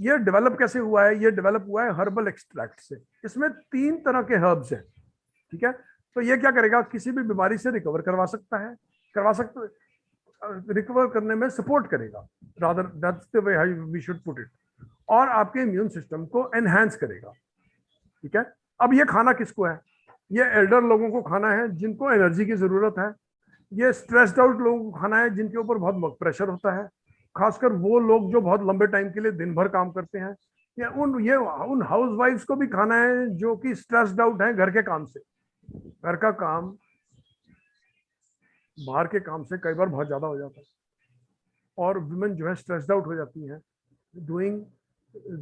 ये डेवलप कैसे हुआ है? ये डेवलप हुआ है हर्बल एक्सट्रैक्ट से। इसमें 3 तरह के हर्ब्स हैं, ठीक है। तो ये क्या करेगा? किसी भी बीमारी से रिकवर करवा सकता है, रिकवर करने में सपोर्ट करेगा, rather that's the way we should put it, और आपके इम्यून सिस्टम को एनहांस करेगा, ठीक है। अब ये खाना किसको है? ये एल्डर लोगों को खाना है जिनको एनर्जी की जरूरत है। ये स्ट्रेस्ड आउट लोगों को खाना है जिनके ऊपर बहुत वर्क प्रेशर होता है, खासकर वो लोग जो बहुत लंबे टाइम के लिए दिन भर काम करते हैं, या उन हाउस वाइफ्स को भी खाना है जो कि स्ट्रेस्ड आउट है घर के काम से। घर का काम बाहर के काम से कई बार बहुत ज्यादा हो जाता है और वुमेन जो है स्ट्रेस्ड आउट हो जाती हैं डूइंग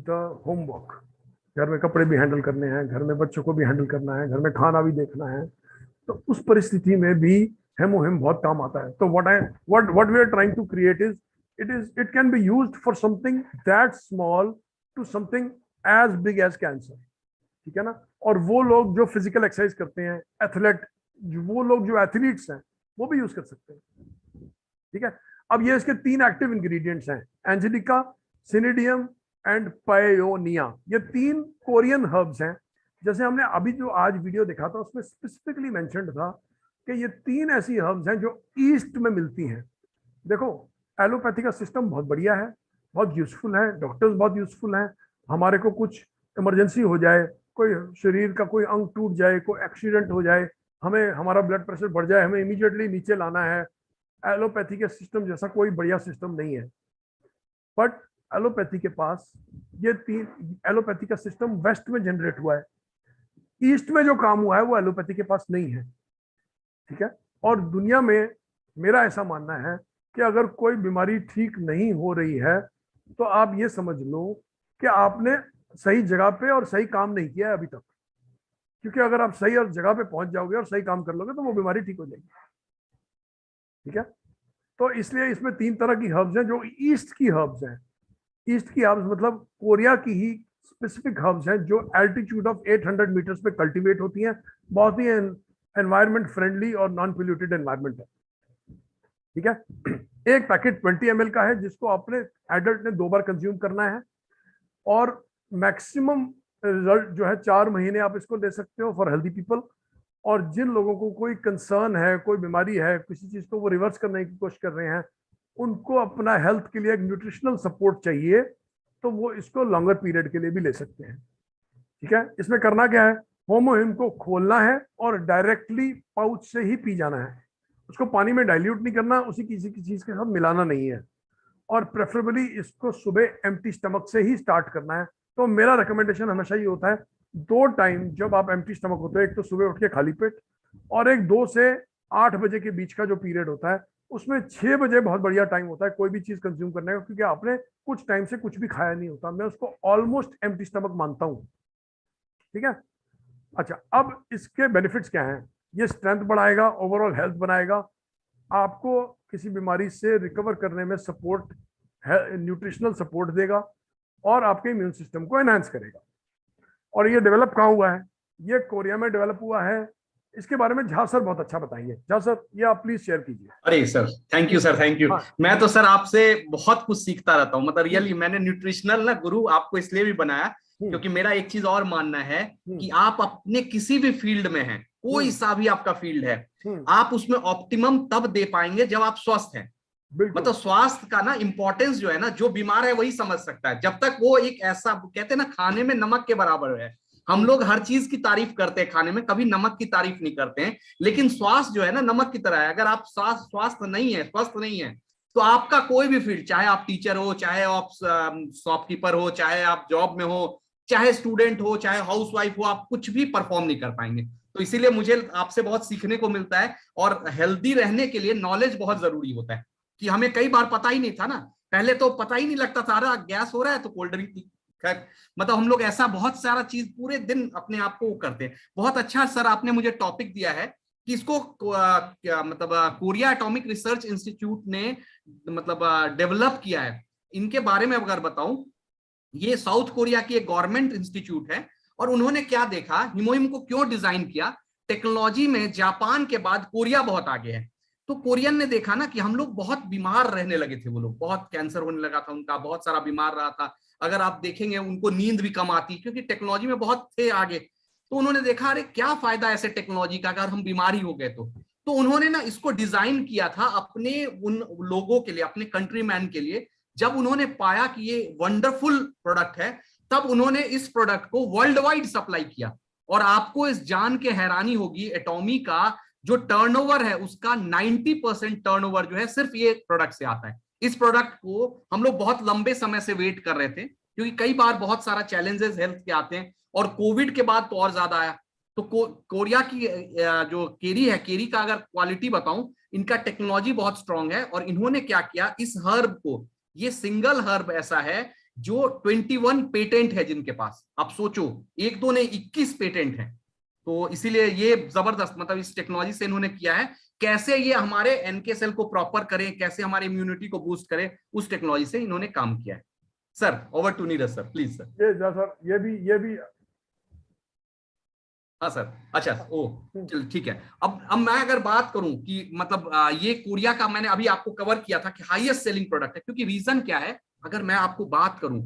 द होमवर्क। घर में कपड़े भी हैंडल करने हैं, घर में बच्चों को भी हैंडल करना है, घर में खाना भी देखना है। तो उस परिस्थिति में भी हेमोहिम बहुत काम आता है। तो what we are trying to create is it can be used for something that small to something as big as cancer, ठीक है ना। और वो लोग जो फिजिकल एक्सरसाइज करते हैं, एथलेट, वो लोग जो एथलीट्स हैं वो भी यूज कर सकते हैं, ठीक है। अब ये इसके 3 एक्टिव इंग्रेडिएंट्स हैं, एंजेलिका, सिनिडियम एंड पायोनिया। ये 3 कोरियन हर्ब्स हैं। जैसे हमने अभी जो आज वीडियो देखा था उसमें स्पेसिफिकली मेंशन्ड था कि ये 3 ऐसी हर्ब्स हैं जो ईस्ट में मिलती हैं। देखो एलोपैथी का सिस्टम बहुत बढ़िया है, बहुत यूजफुल है, डॉक्टर्स बहुत यूजफुल हैं। हमारे को कुछ इमरजेंसी हो जाए, कोई शरीर का कोई अंग टूट जाए, कोई एक्सीडेंट हो जाए, हमें हमारा ब्लड प्रेशर बढ़ जाए, हमें इमीडिएटली नीचे लाना है, एलोपैथी के सिस्टम जैसा कोई बढ़िया सिस्टम नहीं है, बट एलोपैथी के पास ये तीन, एलोपैथी का सिस्टम वेस्ट में जनरेट हुआ है, ईस्ट में जो काम हुआ है वो एलोपैथी के पास नहीं है, ठीक है। और दुनिया में मेरा ऐसा मानना है कि अगर कोई बीमारी ठीक नहीं हो रही है तो आप ये समझ लो कि आपने सही जगह पे और सही काम नहीं किया है अभी तक, क्योंकि अगर आप सही और जगह पे पहुंच जाओगे और सही काम कर लोगे तो वो बीमारी ठीक हो जाएगी, ठीक है। तो इसलिए इसमें तीन तरह की हर्ब्स हैं जो ईस्ट की हर्ब्स हैं। ईस्ट की हर्ब्स मतलब कोरिया की ही स्पेसिफिक हर्ब्स हैं जो एल्टीट्यूड ऑफ 800 मीटर्स पे कल्टीवेट होती हैं, बहुत ही एनवायरमेंट फ्रेंडली और नॉन पोल्यूटेड एनवायरमेंट है, ठीक है। एक पैकेट 20 ml का है जिसको अपने एडल्ट ने 2 बार कंज्यूम करना है, और मैक्सिमम रिजल्ट जो है 4 महीने आप इसको ले सकते हो फॉर हेल्दी पीपल। और जिन लोगों को कोई कंसर्न है, कोई बीमारी है, किसी चीज को वो रिवर्स करने की कोशिश कर रहे हैं, उनको अपना हेल्थ के लिए एक न्यूट्रिशनल सपोर्ट चाहिए, तो वो इसको लॉन्गर पीरियड के लिए भी ले सकते हैं, ठीक है। इसमें करना क्या है, होमोहिम को खोलना है और डायरेक्टली पाउच से ही पी जाना है, उसको पानी में डाइल्यूट नहीं करना, उसी किसी की चीज के साथ मिलाना नहीं है, और प्रेफरेबली इसको सुबह एम्प्टी स्टमक से ही स्टार्ट करना है। तो मेरा रिकमेंडेशन हमेशा ये होता है 2 टाइम जब आप एम्प्टी स्टमक होते हो, एक तो सुबह उठ के खाली पेट, और एक 2 से 8 बजे के बीच का जो पीरियड होता है, उसमें 6 बजे बहुत बढ़िया टाइम होता है कोई भी चीज कंज्यूम करने का, क्योंकि आपने कुछ टाइम से कुछ भी खाया नहीं होता, मैं उसको ऑलमोस्ट एम्प्टी स्टमक मानता हूँ, ठीक है। अच्छा, अब इसके बेनिफिट्स क्या हैं, ये स्ट्रेंथ बढ़ाएगा, ओवरऑल हेल्थ बनाएगा, आपको किसी बीमारी से रिकवर करने में सपोर्ट, न्यूट्रिशनल सपोर्ट देगा, और आपके इम्यून सिस्टम को एनहांस करेगा। और ये डेवलप कहाँ हुआ है, ये कोरिया में डेवलप हुआ है। इसके बारे में झा सर बहुत अच्छा बताएंगे। झा सर, ये आप प्लीज शेयर कीजिए। अरे sir, thank you sir, thank you. हाँ। मैं तो सर आपसे बहुत कुछ सीखता रहता हूँ, मतलब रियली मैंने न्यूट्रिशनल ना गुरु आपको इसलिए भी बनाया क्योंकि मेरा एक चीज और मानना है कि आप अपने किसी भी फील्ड में हैं, कोई सा भी आपका फील्ड है, आप उसमें ऑप्टिमम तब दे पाएंगे जब आप स्वस्थ हैं। मतलब स्वास्थ्य का ना इंपॉर्टेंस जो है ना, जो बीमार है वही समझ सकता है, जब तक वो एक ऐसा कहते हैं ना खाने में नमक के बराबर है। हम लोग हर चीज की तारीफ करते हैं खाने में, कभी नमक की तारीफ नहीं करते हैं, लेकिन स्वास्थ्य जो है ना नमक की तरह है। अगर आप स्वास्थ्य नहीं है, स्वस्थ नहीं है, तो आपका कोई भी फील्ड, चाहे आप टीचर हो, चाहे आप शॉपकीपर हो, चाहे आप जॉब में हो, चाहे स्टूडेंट हो, चाहे हाउसवाइफ हो, आप कुछ भी परफॉर्म नहीं कर पाएंगे। तो इसीलिए मुझे आपसे बहुत सीखने को मिलता है, और हेल्दी रहने के लिए नॉलेज बहुत जरूरी होता है, कि हमें कई बार पता ही नहीं था ना, पहले तो पता ही नहीं लगता था, अरे गैस हो रहा है तो कोल्ड ड्रिंक पी, खैर मतलब हम लोग ऐसा बहुत सारा चीज पूरे दिन अपने आप को करते हैं। बहुत अच्छा सर आपने मुझे टॉपिक दिया है कि इसको क्या मतलब कोरिया एटॉमिक रिसर्च इंस्टीट्यूट ने मतलब डेवलप किया है। इनके बारे में अगर बताऊं, ये साउथ कोरिया की एक गवर्नमेंट इंस्टीट्यूट है, और उन्होंने क्या देखा, हिमोहिम को क्यों डिजाइन किया, टेक्नोलॉजी में जापान के बाद कोरिया बहुत आगे है। तो कोरियन ने देखा ना कि हम लोग बहुत बीमार रहने लगे थे, वो लोग बहुत कैंसर होने लगा था उनका, बहुत सारा बीमार रहा था। अगर आप देखेंगे उनको नींद भी कम आती, क्योंकि टेक्नोलॉजी में बहुत थे आगे। तो उन्होंने देखा अरे क्या फायदा ऐसे टेक्नोलॉजी का अगर हम बीमारी हो गए तो उन्होंने ना इसको डिजाइन किया था अपने उन लोगों के लिए, अपने कंट्रीमैन के लिए। जब उन्होंने पाया कि ये वंडरफुल प्रोडक्ट है, तब उन्होंने इस प्रोडक्ट को वर्ल्ड वाइड सप्लाई किया। और आपको इस जान के हैरानी होगी, एटॉमी का जो टर्नओवर है उसका 90% टर्नओवर जो है सिर्फ ये प्रोडक्ट से आता है। इस प्रोडक्ट को हम लोग बहुत लंबे समय से वेट कर रहे थे, क्योंकि कई बार बहुत सारा चैलेंजेस हेल्थ के आते हैं, और कोविड के बाद तो और ज्यादा आया। तो कोरिया की जो केरी है, केरी का अगर क्वालिटी बताऊं, इनका टेक्नोलॉजी बहुत स्ट्रांग है। और इन्होंने क्या किया, इस हर्ब को, ये सिंगल हर्ब ऐसा है जो 21 पेटेंट है जिनके पास, आप सोचो, एक दो ने 21 पेटेंट है। तो इसीलिए ये जबरदस्त, मतलब इस टेक्नोलॉजी से इन्होंने किया है, कैसे ये हमारे एनके सेल को प्रॉपर करें, कैसे हमारे इम्यूनिटी को बूस्ट करें, उस टेक्नोलॉजी से इन्होंने काम किया है। Sir over to Neeraj sir, please sir. ये भी हाँ सर, अच्छा ओ चल ठीक है। अब मैं अगर बात करूं कि मतलब ये कोरिया का मैंने अभी आपको कवर किया था कि हाईएस्ट सेलिंग प्रोडक्ट है, क्योंकि रीजन क्या है, अगर मैं आपको बात करूं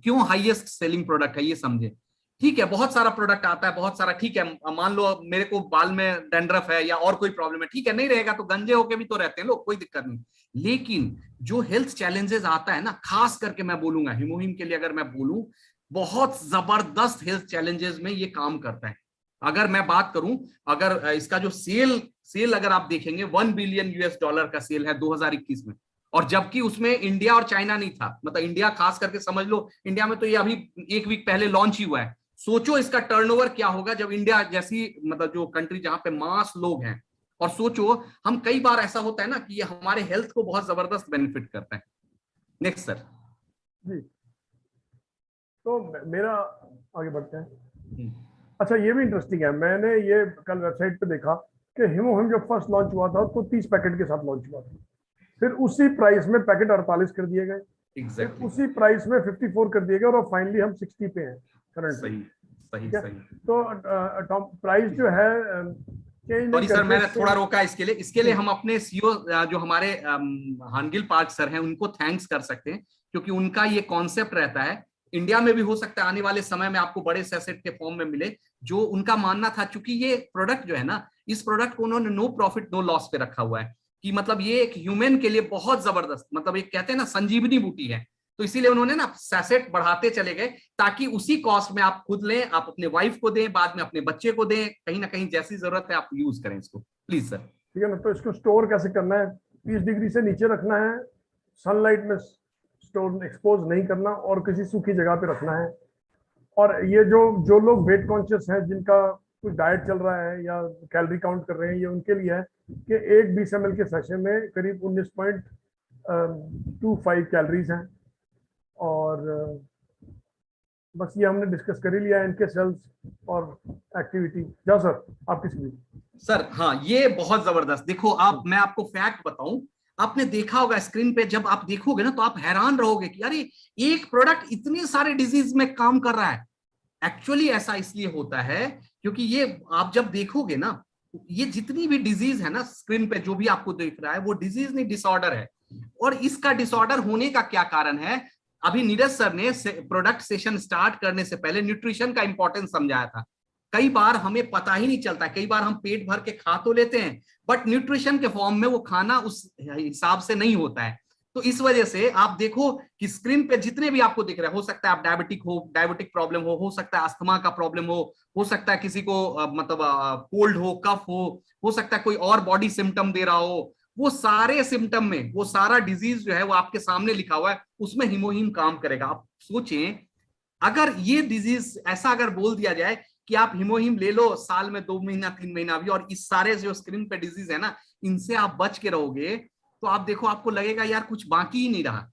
क्यों हाईएस्ट सेलिंग प्रोडक्ट है, ये समझे। ठीक है, बहुत सारा प्रोडक्ट आता है, बहुत सारा, ठीक है, मान लो मेरे को बाल में डैंड्रफ है या और कोई प्रॉब्लम है, ठीक है, नहीं रहेगा तो गंजे होके भी तो रहते हैं लोग, कोई दिक्कत नहीं। लेकिन जो हेल्थ चैलेंजेस आता है ना, खास करके मैं बोलूंगा हिमोहिम के लिए, अगर मैं बोलूं, बहुत जबरदस्त हेल्थ चैलेंजेस में ये काम करता है। अगर मैं बात करूं, अगर इसका जो सेल सेल अगर आप देखेंगे $1 बिलियन का सेल है 2021 में, और जबकि उसमें इंडिया और चाइना नहीं था। मतलब इंडिया खास करके समझ लो, इंडिया में तो ये अभी 1 वीक पहले लॉन्च ही हुआ है। सोचो इसका टर्नओवर क्या होगा जब इंडिया जैसी मतलब जो कंट्री जहां पे मास लोग हैं। और सोचो हम कई बार ऐसा होता है ना कि ये हमारे हेल्थ को बहुत जबरदस्त बेनिफिट करता है। नेक्स्ट सर जी, तो मेरा आगे बढ़ते हैं। अच्छा, ये भी इंटरेस्टिंग है, मैंने ये कल वेबसाइट पे देखा कि हिमोहिम जब फर्स्ट लॉन्च हुआ था तो 30 पैकेट के साथ लॉन्च हुआ था, फिर उसी प्राइस में पैकेट 48 कर दिए गए, एग्जैक्टली उसी प्राइस में 54 कर दिए गए, और फाइनली हम 60 पे हैं करंटली। सही तो प्राइस जो है चेंज सॉरी सर, मैंने थोड़ा रोका इसके लिए हम हम्म। अपने सीईओ जो हमारे हानगिल पार्क सर हैं उनको थैंक्स कर सकते हैं, क्योंकि उनका ये कॉन्सेप्ट रहता है। इंडिया में भी हो सकता है आने वाले समय में आपको बड़े सैसेट के फॉर्म में मिले। जो उनका मानना था, चूंकि ये प्रोडक्ट जो है ना, इस प्रोडक्ट को उन्होंने नो प्रॉफिट नो लॉस पे रखा हुआ है, कि मतलब ये एक ह्यूमन के लिए बहुत जबरदस्त, मतलब एक कहते हैं ना संजीवनी बूटी है। तो इसीलिए उन्होंने ना सैसेट बढ़ाते चले गए, ताकि उसी कॉस्ट में आप खुद लें, आप अपने वाइफ को दें, बाद में अपने बच्चे को दें, कहीं ना कहीं जैसी जरूरत है आप यूज करें इसको। Please sir. ठीक है ना, तो इसको स्टोर कैसे करना है? 30 डिग्री से नीचे रखना है, सनलाइट में स्टोर एक्सपोज नहीं करना, और किसी सूखी जगह पे रखना है। और ये जो लोग वेट कॉन्शियस हैं, जिनका कुछ डाइट चल रहा है या कैलोरी काउंट कर रहे हैं, ये उनके लिए है कि एक 20 ml के सैशे में करीब 19.25 कैलोरीज हैं। और बस ये हमने डिस्कस कर ही लिया है, इनके सेल्स और एक्टिविटी। जाओ सर, आप किसी भी। सर हाँ, ये बहुत जबरदस्त। देखो आप, मैं आपको फैक्ट बताऊं, आपने देखा होगा स्क्रीन पे, जब आप देखोगे ना तो आप हैरान रहोगे कि अरे एक प्रोडक्ट इतने सारे डिजीज में काम कर रहा है। एक्चुअली ऐसा इसलिए होता है क्योंकि ये आप जब देखोगे ना, ये जितनी भी डिजीज है ना स्क्रीन पे जो भी आपको दिख रहा है, वो डिजीज नहीं डिसऑर्डर है। और इसका डिसऑर्डर होने का क्या कारण है? अभी नीरज सर ने प्रोडक्ट सेशन स्टार्ट करने से पहले न्यूट्रिशन का इंपॉर्टेंस समझाया था। कई बार हमें पता ही नहीं चलता, कई बार हम पेट भर के खा तो लेते हैं, बट न्यूट्रिशन के फॉर्म में वो खाना उस हिसाब से नहीं होता है। तो इस वजह से आप देखो कि स्क्रीन पे जितने भी आपको दिख रहे हैं, हो सकता है आप डायबिटिक प्रॉब्लम हो सकता है अस्थमा का प्रॉब्लम हो सकता है किसी को मतलब कोल्ड हो, कफ हो सकता है कोई और बॉडी सिम्टम दे रहा हो। वो सारे सिम्टम में वो सारा डिजीज जो है वो आपके सामने लिखा हुआ है, उसमें हिमोहिम काम करेगा। आप सोचें, अगर ये डिजीज ऐसा अगर बोल दिया जाए कि आप हिमोहिम ले लो साल में 2 महीना 3 महीना भी, और इस सारे जो स्क्रीन पे डिजीज है ना, इनसे आप बच के रहोगे, तो आप देखो आपको लगेगा यार कुछ बाकी ही नहीं रहा।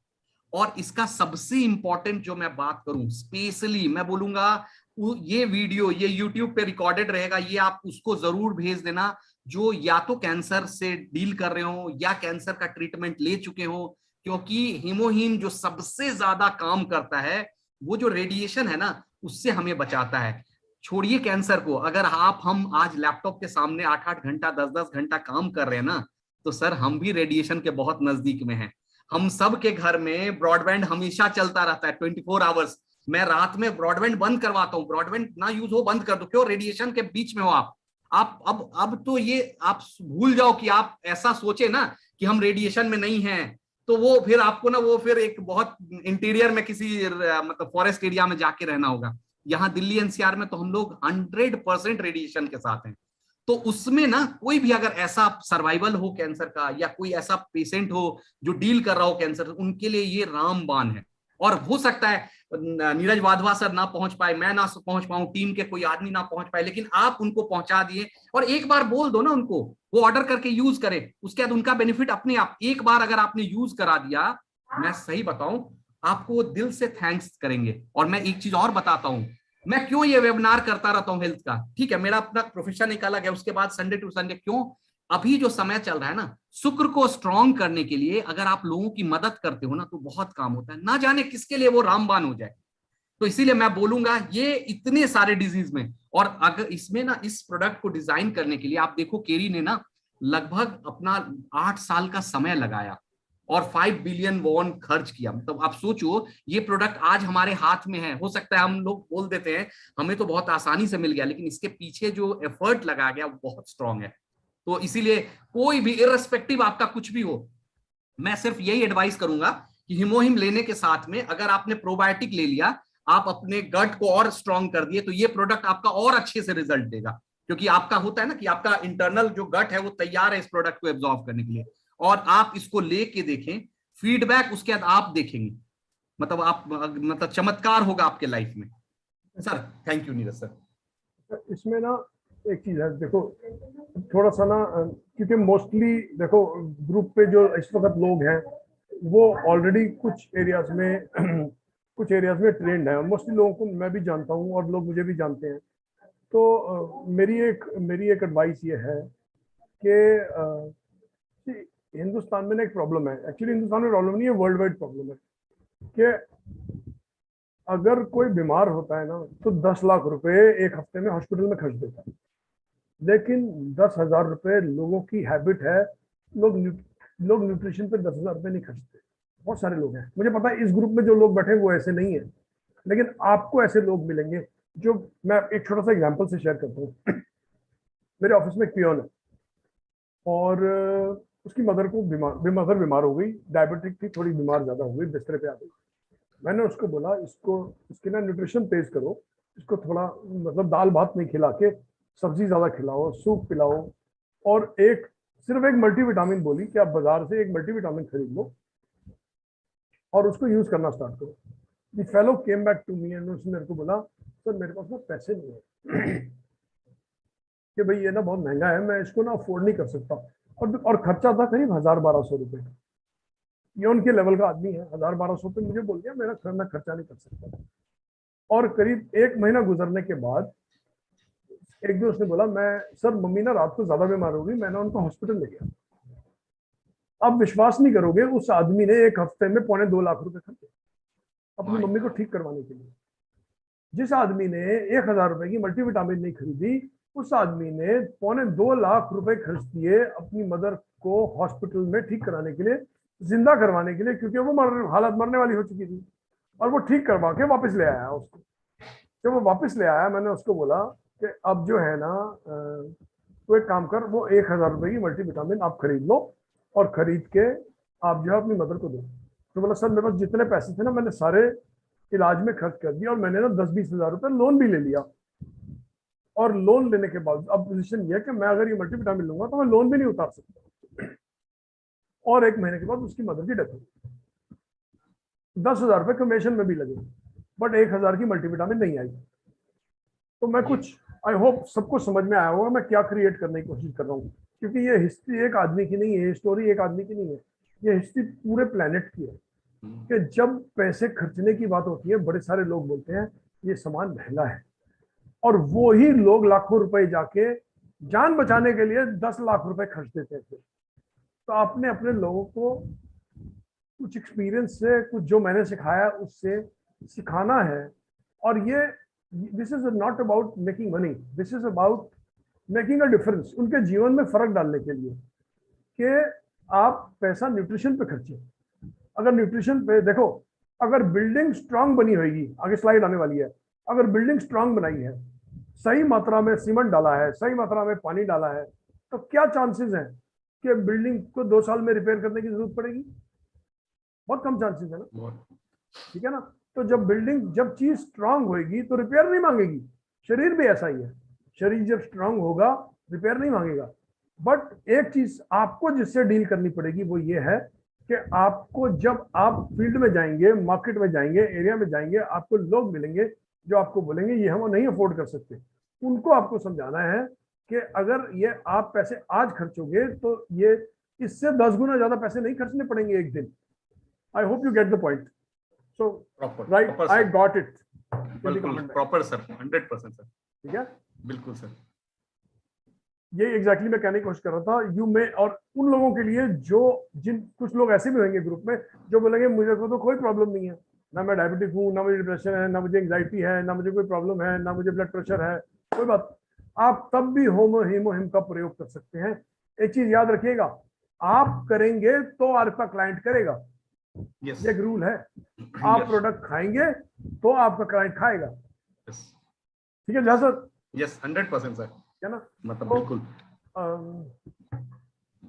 और इसका सबसे इंपॉर्टेंट जो मैं बात करूं, स्पेशली मैं बोलूंगा, ये वीडियो ये यूट्यूब पे रिकॉर्डेड रहेगा, ये आप उसको जरूर भेज देना जो या तो कैंसर से डील कर रहे हो या कैंसर का ट्रीटमेंट ले चुके हो। क्योंकि हिमोहिम जो सबसे ज्यादा काम करता है, वो जो रेडिएशन है ना, उससे हमें बचाता है। छोड़िए कैंसर को, अगर हम आज लैपटॉप के सामने 8-8 घंटा 10-10 घंटा काम कर रहे हैं ना, तो सर हम भी रेडिएशन के बहुत नजदीक में हैं। हम सब के घर में ब्रॉडबैंड हमेशा चलता रहता है 24 आवर्स। मैं रात में ब्रॉडबैंड बंद करवाता हूँ, ब्रॉडबैंड ना यूज हो बंद कर दो, क्यों? रेडिएशन के बीच में हो आप अब तो ये आप भूल जाओ कि आप ऐसा सोचे ना कि हम रेडिएशन में नहीं हैं, तो वो फिर आपको ना वो फिर एक बहुत इंटीरियर में किसी मतलब फॉरेस्ट एरिया में जाके रहना होगा। यहाँ दिल्ली एनसीआर में तो हम लोग 100% रेडिएशन के साथ हैं। तो उसमें ना कोई भी अगर ऐसा सर्वाइवल हो कैंसर का, या कोई ऐसा पेशेंट हो जो डील कर रहा हो कैंसर, उनके लिए ये रामबाण है। और हो सकता है नीरज वाधवा सर ना पहुंच पाए, मैं ना पहुंच पाऊं, टीम के कोई आदमी ना पहुंच पाए, लेकिन आप उनको पहुंचा दिए। और एक बार बोल दो ना उनको, वो ऑर्डर करके यूज करे, उसके बाद उनका बेनिफिट अपने आप। एक बार अगर आपने यूज करा दिया, मैं सही बताऊं, आपको दिल से थैंक्स करेंगे। और मैं एक चीज और बताता हूं, मैं क्यों ये वेबिनार करता रहता हूं हेल्थ का। ठीक है, मेरा अपना प्रोफेशन एक अलग है, उसके बाद संडे टू संडे क्यों, अभी जो समय चल रहा है ना, शुक्र को स्ट्रॉन्ग करने के लिए अगर आप लोगों की मदद करते हो ना, तो बहुत काम होता है। ना जाने किसके लिए वो रामबाण हो जाए। तो इसीलिए मैं बोलूंगा ये इतने सारे डिजीज में, और अगर इसमें ना इस प्रोडक्ट को डिजाइन करने के लिए आप देखो, केरी ने ना लगभग अपना 8 साल का समय लगाया और 5 बिलियन वॉन खर्च किया। मतलब आप सोचो, ये प्रोडक्ट आज हमारे हाथ में है। हो सकता है हम लोग बोल देते हैं हमें तो बहुत आसानी से मिल गया, लेकिन इसके पीछे जो एफर्ट लगाया गया वो बहुत स्ट्रांग है। तो इसीलिए कोई भी इररिस्पेक्टिव आपका कुछ भी हो, मैं सिर्फ यही एडवाइस करूंगा कि हिमोहिम लेने के साथ में अगर आपने प्रोबायोटिक ले लिया, आप अपने गट को और स्ट्रांग कर दिए, तो ये प्रोडक्ट आपका और अच्छे से रिजल्ट देगा। क्योंकि आपका होता है ना कि आपका इंटरनल जो गट है वो तैयार है इस प्रोडक्ट को एब्जॉर्व करने के लिए, और आप इसको लेके देखें, फीडबैक उसके बाद आप देखेंगे, मतलब आप मतलब चमत्कार होगा आपके लाइफ में। Sir thank you Neeraj sir. इसमें ना एक चीज है, देखो थोड़ा सा ना, क्योंकि मोस्टली देखो ग्रुप पे जो इस वक्त लोग हैं वो ऑलरेडी कुछ एरियाज में कुछ एरियाज में ट्रेंड है, मोस्टली लोगों को मैं भी जानता हूँ और लोग मुझे भी जानते हैं। तो मेरी एक एडवाइस ये है कि हिंदुस्तान में ना एक प्रॉब्लम है, एक्चुअली हिंदुस्तान में प्रॉब्लम नहीं है, वर्ल्ड वाइड प्रॉब्लम है कि अगर कोई बीमार होता है ना तो 10 लाख रुपए एक हफ्ते में हॉस्पिटल में खर्च देता है, लेकिन 10,000 रुपए लोगों की हैबिट है, लोग न्यूट्रिशन पे 10,000 रुपए नहीं खर्चते। बहुत सारे लोग हैं, मुझे पता है इस ग्रुप में जो लोग बैठे हैं वो ऐसे नहीं है, लेकिन आपको ऐसे लोग मिलेंगे जो, मैं एक छोटा सा एग्जांपल से शेयर करता हूँ। मेरे ऑफिस में एक पियोन है और उसकी मदर को बीमार हो गई, डायबिटिक थी, थोड़ी बीमार ज्यादा हो गई, बिस्तर पे आ गई। मैंने उसको बोला इसकी ना न्यूट्रिशन तेज करो, इसको थोड़ा मतलब दाल भात नहीं खिला के सब्जी ज्यादा खिलाओ, सूप पिलाओ, और सिर्फ एक मल्टीविटामिन बोली कि आप बाजार से एक मल्टीविटामिन खरीद लो और उसको यूज करना स्टार्ट करो। The fellow came back to me and उसने मेरे को बोला, सर मेरे पास ना पैसे नहीं है कि भाई ये ना बहुत महंगा है, मैं इसको ना अफोर्ड नहीं कर सकता, और खर्चा था करीब 1,000-1,200 रुपए। ये उनके लेवल का आदमी है, 1,000-1,200 पे मुझे बोल दिया मैं खर्चा नहीं कर सकता। और करीब 1 महीना गुजरने के बाद एक दिन उसने बोला, सर मम्मी ना रात को ज्यादा बीमार हो गई, मैंने उनको हॉस्पिटल ले गया। अब विश्वास नहीं करोगे, उस आदमी ने एक हफ्ते में 2.25 लाख रुपए खर्चे अपनी मम्मी को ठीक करवाने के लिए। जिस आदमी ने 1,000 रुपए की मल्टीविटामिन नहीं खरीदी, उस आदमी ने 2.25 लाख रुपए खर्च दिए अपनी मदर को हॉस्पिटल में ठीक कराने के लिए, जिंदा करवाने के लिए, क्योंकि वो हालत मरने वाली हो चुकी थी, और वो ठीक करवा के वापस ले आया उसको। जब वो वापस ले आया, मैंने उसको बोला कि अब जो है ना तो एक काम कर, वो 1,000 रुपए की मल्टीविटामिन आप खरीद लो और खरीद के आप जो है अपनी मदर को दो। तो बोला, सर मेरे पास जितने पैसे थे ना मैंने सारे इलाज में खर्च कर दिया, और मैंने ना 10-20 हज़ार रुपए लोन भी ले लिया, और लोन लेने के बाद अब पोजीशन ये है कि मैं अगर ये मल्टीविटामिन लूंगा तो मैं लोन भी नहीं उतार सकता। और 1 महीने के बाद उसकी मदर की डेथ हुई। 10,000 रुपए कमीशन में भी लगे, बट 1,000 की मल्टीविटामिन नहीं आई। तो मैं कुछ, आई होप सबको समझ में आया होगा मैं क्या क्रिएट करने की कोशिश कर रहा हूँ, क्योंकि ये हिस्ट्री एक आदमी की नहीं है, ये स्टोरी एक आदमी की नहीं है, ये हिस्ट्री पूरे प्लेनेट की है। कि जब पैसे खर्चने की बात होती है, बड़े सारे लोग बोलते हैं ये सामान महंगा है, और वो ही लोग लाखों रुपए जाके जान बचाने के लिए 10 लाख रुपए खर्च देते हैं। तो आपने अपने लोगों को कुछ एक्सपीरियंस से, कुछ जो मैंने सिखाया उससे सिखाना है। और ये this is not about making money, this is about making a difference, उनके जीवन में फर्क डालने के लिए, कि आप पैसा न्यूट्रिशन पे खर्चे। अगर न्यूट्रिशन पे देखो, अगर बिल्डिंग स्ट्रांग बनी होगी, आगे स्लाइड आने वाली है, अगर बिल्डिंग स्ट्रांग बनाई है, सही मात्रा में सीमेंट डाला है, सही मात्रा में पानी डाला है, तो क्या चांसेस हैं कि बिल्डिंग को 2 साल में रिपेयर करने की जरूरत पड़ेगी? बहुत कम चांसेस है ना, ठीक है ना। तो जब चीज स्ट्रांग होगी तो रिपेयर नहीं मांगेगी। शरीर भी ऐसा ही है, शरीर जब स्ट्रांग होगा रिपेयर नहीं मांगेगा। बट एक चीज आपको जिससे डील करनी पड़ेगी वो ये है कि आपको, जब आप फील्ड में जाएंगे, मार्केट में जाएंगे, एरिया में जाएंगे, आपको लोग मिलेंगे जो आपको बोलेंगे ये हम नहीं अफोर्ड कर सकते। उनको आपको समझाना है कि अगर ये आप पैसे आज खर्चोगे तो ये इससे 10 गुना ज्यादा पैसे नहीं खर्चने पड़ेंगे एक दिन। आई hope you get the point. So right, I got it. बिल्कुल प्रॉपर सर, 100% सर। ठीक है, बिल्कुल सर, ये एग्जैक्टली मैं कहने की कोशिश कर रहा था। यू में, और उन लोगों के लिए जो कुछ लोग ऐसे भी होंगे ग्रुप में जो बोलेंगे मुझे को तो कोई प्रॉब्लम नहीं है, ना मैं डायबिटिक हूँ, ना मुझे डिप्रेशन है, ना मुझे एंग्जाइटी है, ना मुझे कोई प्रॉब्लम है, ना मुझे ब्लड प्रेशर है, कोई बात। आप तब भी होमो हीमोहिम का प्रयोग कर सकते हैं। एक चीज याद रखिएगा, आप करेंगे तो आपका क्लाइंट करेगा। yes. ये एक रूल है। आप प्रोडक्ट खाएंगे तो आपका क्लाइंट खाएगा। ठीक है सर? यस, 100% सर, है ना, मतलब बिल्कुल।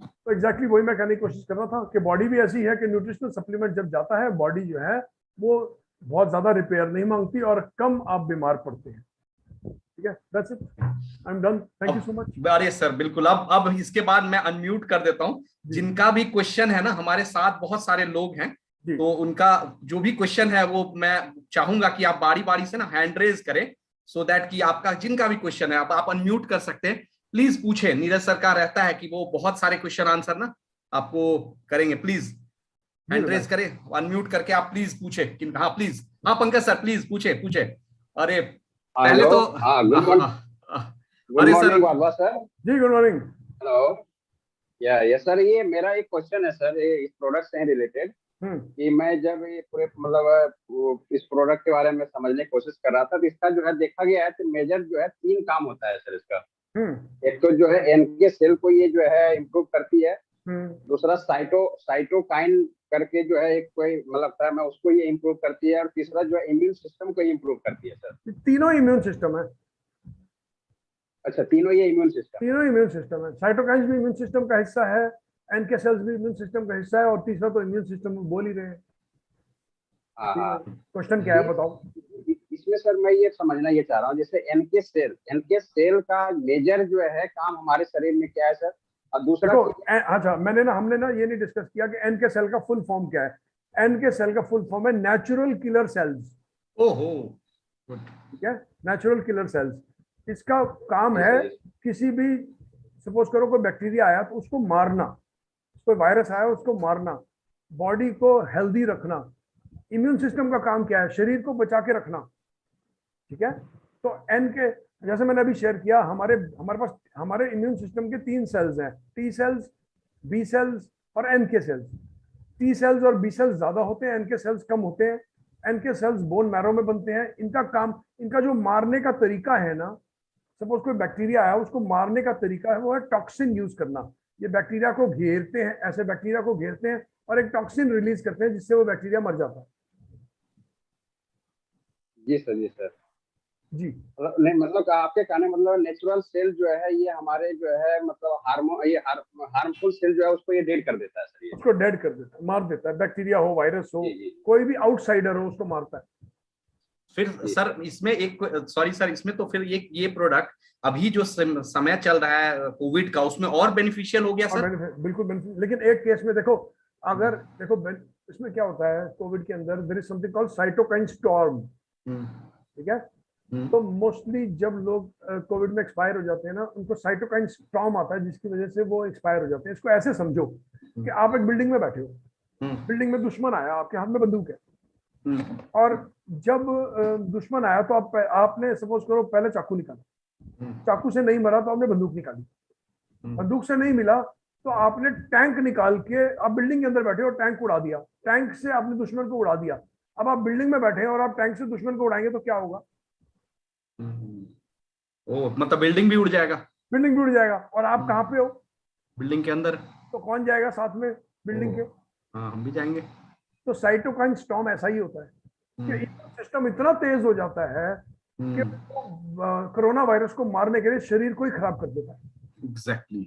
तो एग्जैक्टली वही मैं कहने की कोशिश कर रहा था कि बॉडी भी ऐसी है कि न्यूट्रिशनल सप्लीमेंट जब जाता है, बॉडी जो है वो बहुत ज्यादा रिपेयर नहीं मांगती और कम आप बीमार पड़ते हैं। ठीक है, that's it, I am done, thank you so much. अरे सर बिल्कुल, अब इसके बाद मैं अनम्यूट कर देता हूँ। जिनका भी क्वेश्चन है ना, हमारे साथ बहुत सारे लोग हैं, तो उनका जो भी क्वेश्चन है वो मैं चाहूंगा कि आप बारी बारी से ना हैंड रेज करें, सो दैट कि आपका जिनका भी क्वेश्चन है आप अनम्यूट कर सकते हैं, प्लीज पूछे। नीरज सर का रहता है कि वो बहुत सारे क्वेश्चन आंसर ना आपको करेंगे, प्लीज हैंड रेज करें, अनम्यूट करके आप प्लीज पूछे कि हाँ प्लीज, हाँ पंकज सर प्लीज पूछे पूछे। अरे पहले तो गुड अरे सर, मॉर्निंग बाबा सर। जी good morning. Hello, yes sir, ये मेरा एक क्वेश्चन है सर, ये इस प्रोडक्ट से रिलेटेड, कि मैं जब ये पूरे मतलब इस प्रोडक्ट के बारे में समझने की कोशिश कर रहा था, तो इसका जो है देखा गया है तो मेजर जो है 3 काम होता है सर इसका। एक तो जो है एनके सेल को ये जो है इम्प्रूव करती है, दूसरा साइटोकाइन करके जो है एक कोई मतलब था, मैं उसको ये इम्प्रूव करती है, और तीसरा जो है इम्यून सिस्टम को इम्प्रूव करती है सर। तीनों इम्यून सिस्टम है। अच्छा, तीनों ये इम्यून सिस्टम, तीनों इम्यून सिस्टम है। साइटोकाइन्स भी इम्यून सिस्टम का हिस्सा है, एनके सेल्स भी इम्यून सिस्टम का हिस्सा है, और तीसरा तो इम्यून सिस्टम बोल ही रहे हैं। हाँ, क्वेश्चन क्या है बताओ। इसमें सर मैं ये समझना ये चाह रहा हूँ, जैसे एनके सेल का मेजर जो है काम हमारे शरीर में क्या है सर, और दूसरा अच्छा हमने ना ये नहीं डिस्कस किया कि एनके सेल का फुल फॉर्म क्या है। एनके सेल का फुल फॉर्म है नेचुरल किलर सेल्स। ओहो, ठीक है, नेचुरल किलर सेल्स। इसका काम है किसी भी, सपोज करो कोई बैक्टीरिया आया तो उसको मारना, कोई वायरस आया उसको मारना, बॉडी को हेल्दी रखना। इम्यून सिस्टम का काम क्या है, शरीर को बचा के रखना। ठीक है, तो एन के, जैसे मैंने अभी शेयर किया, हमारे पास हमारे इम्यून सिस्टम के 3 सेल्स हैं, टी सेल्स, बी सेल्स और एन के सेल्स। टी सेल्स और बी सेल्स ज्यादा होते हैं, एन के सेल्स कम होते हैं। एन के सेल्स बोन मैरो में बनते हैं। इनका काम, इनका जो मारने का तरीका है ना, सपोज कोई बैक्टीरिया आया, उसको मारने का तरीका है वो है टॉक्सिन यूज करना। ये बैक्टीरिया को घेरते हैं, ऐसे बैक्टीरिया को घेरते हैं और एक टॉक्सिन रिलीज करते हैं जिससे वो बैक्टीरिया मर जाता है। जी सर, जी सर, जी नहीं मतलब आपके कहने मतलब नेचुरल सेल जो है ये हमारे जो है मतलब हार्मफुल सेल जो है उसको ये डेड कर देता है सर, ये उसको डेड कर देता है, मार देता है। बैक्टीरिया हो, वायरस हो, कोई भी आउटसाइडर हो, उसको मारता है। फिर सर इसमें एक, सॉरी सर, इसमें तो फिर ये प्रोडक्ट अभी जो समय चल रहा है कोविड का, उसमें और बेनिफिशियल हो गया सर। बिल्कुल बेनिफिशियल, लेकिन एक केस में देखो, अगर देखो इसमें क्या होता है, कोविड के अंदर there is something called cytokine storm. ठीक है, तो मोस्टली जब लोग कोविड में एक्सपायर हो जाते हैं ना, उनको साइटोकाइन स्टॉर्म आता है, जिसकी वजह से वो एक्सपायर हो जाते हैं। इसको ऐसे समझो कि आप एक बिल्डिंग में बैठे हो, बिल्डिंग में दुश्मन आया, आपके हाथ में बंदूक है, और जब दुश्मन आया तो आपने सपोज करो पहले चाकू निकाला, चाकू से नहीं मरा तो आपने बंदूक निकाली, बंदूक से नहीं मिला तो आपने टैंक निकाल के, आप बिल्डिंग के अंदर बैठे हो, टैंक उड़ा दिया, टैंक से आपने दुश्मन को उड़ा दिया। अब आप बिल्डिंग में बैठे हैं और आप टैंक से दुश्मन को उड़ाएंगे तो क्या होगा? ओ, मतलब बिल्डिंग भी उड़ जाएगा। बिल्डिंग भी उड़ जाएगा। और आप कहाँ पे हो? बिल्डिंग के अंदर। तो कौन जाएगा साथ में बिल्डिंग के? हाँ, हम भी जाएंगे। तो साइटोकाइन स्टॉर्म ऐसा ही होता है कि इम्यून सिस्टम इतना तेज हो जाता है कि कोरोना वायरस को मारने के लिए शरीर को ही खराब कर देता है। एग्जैक्टली।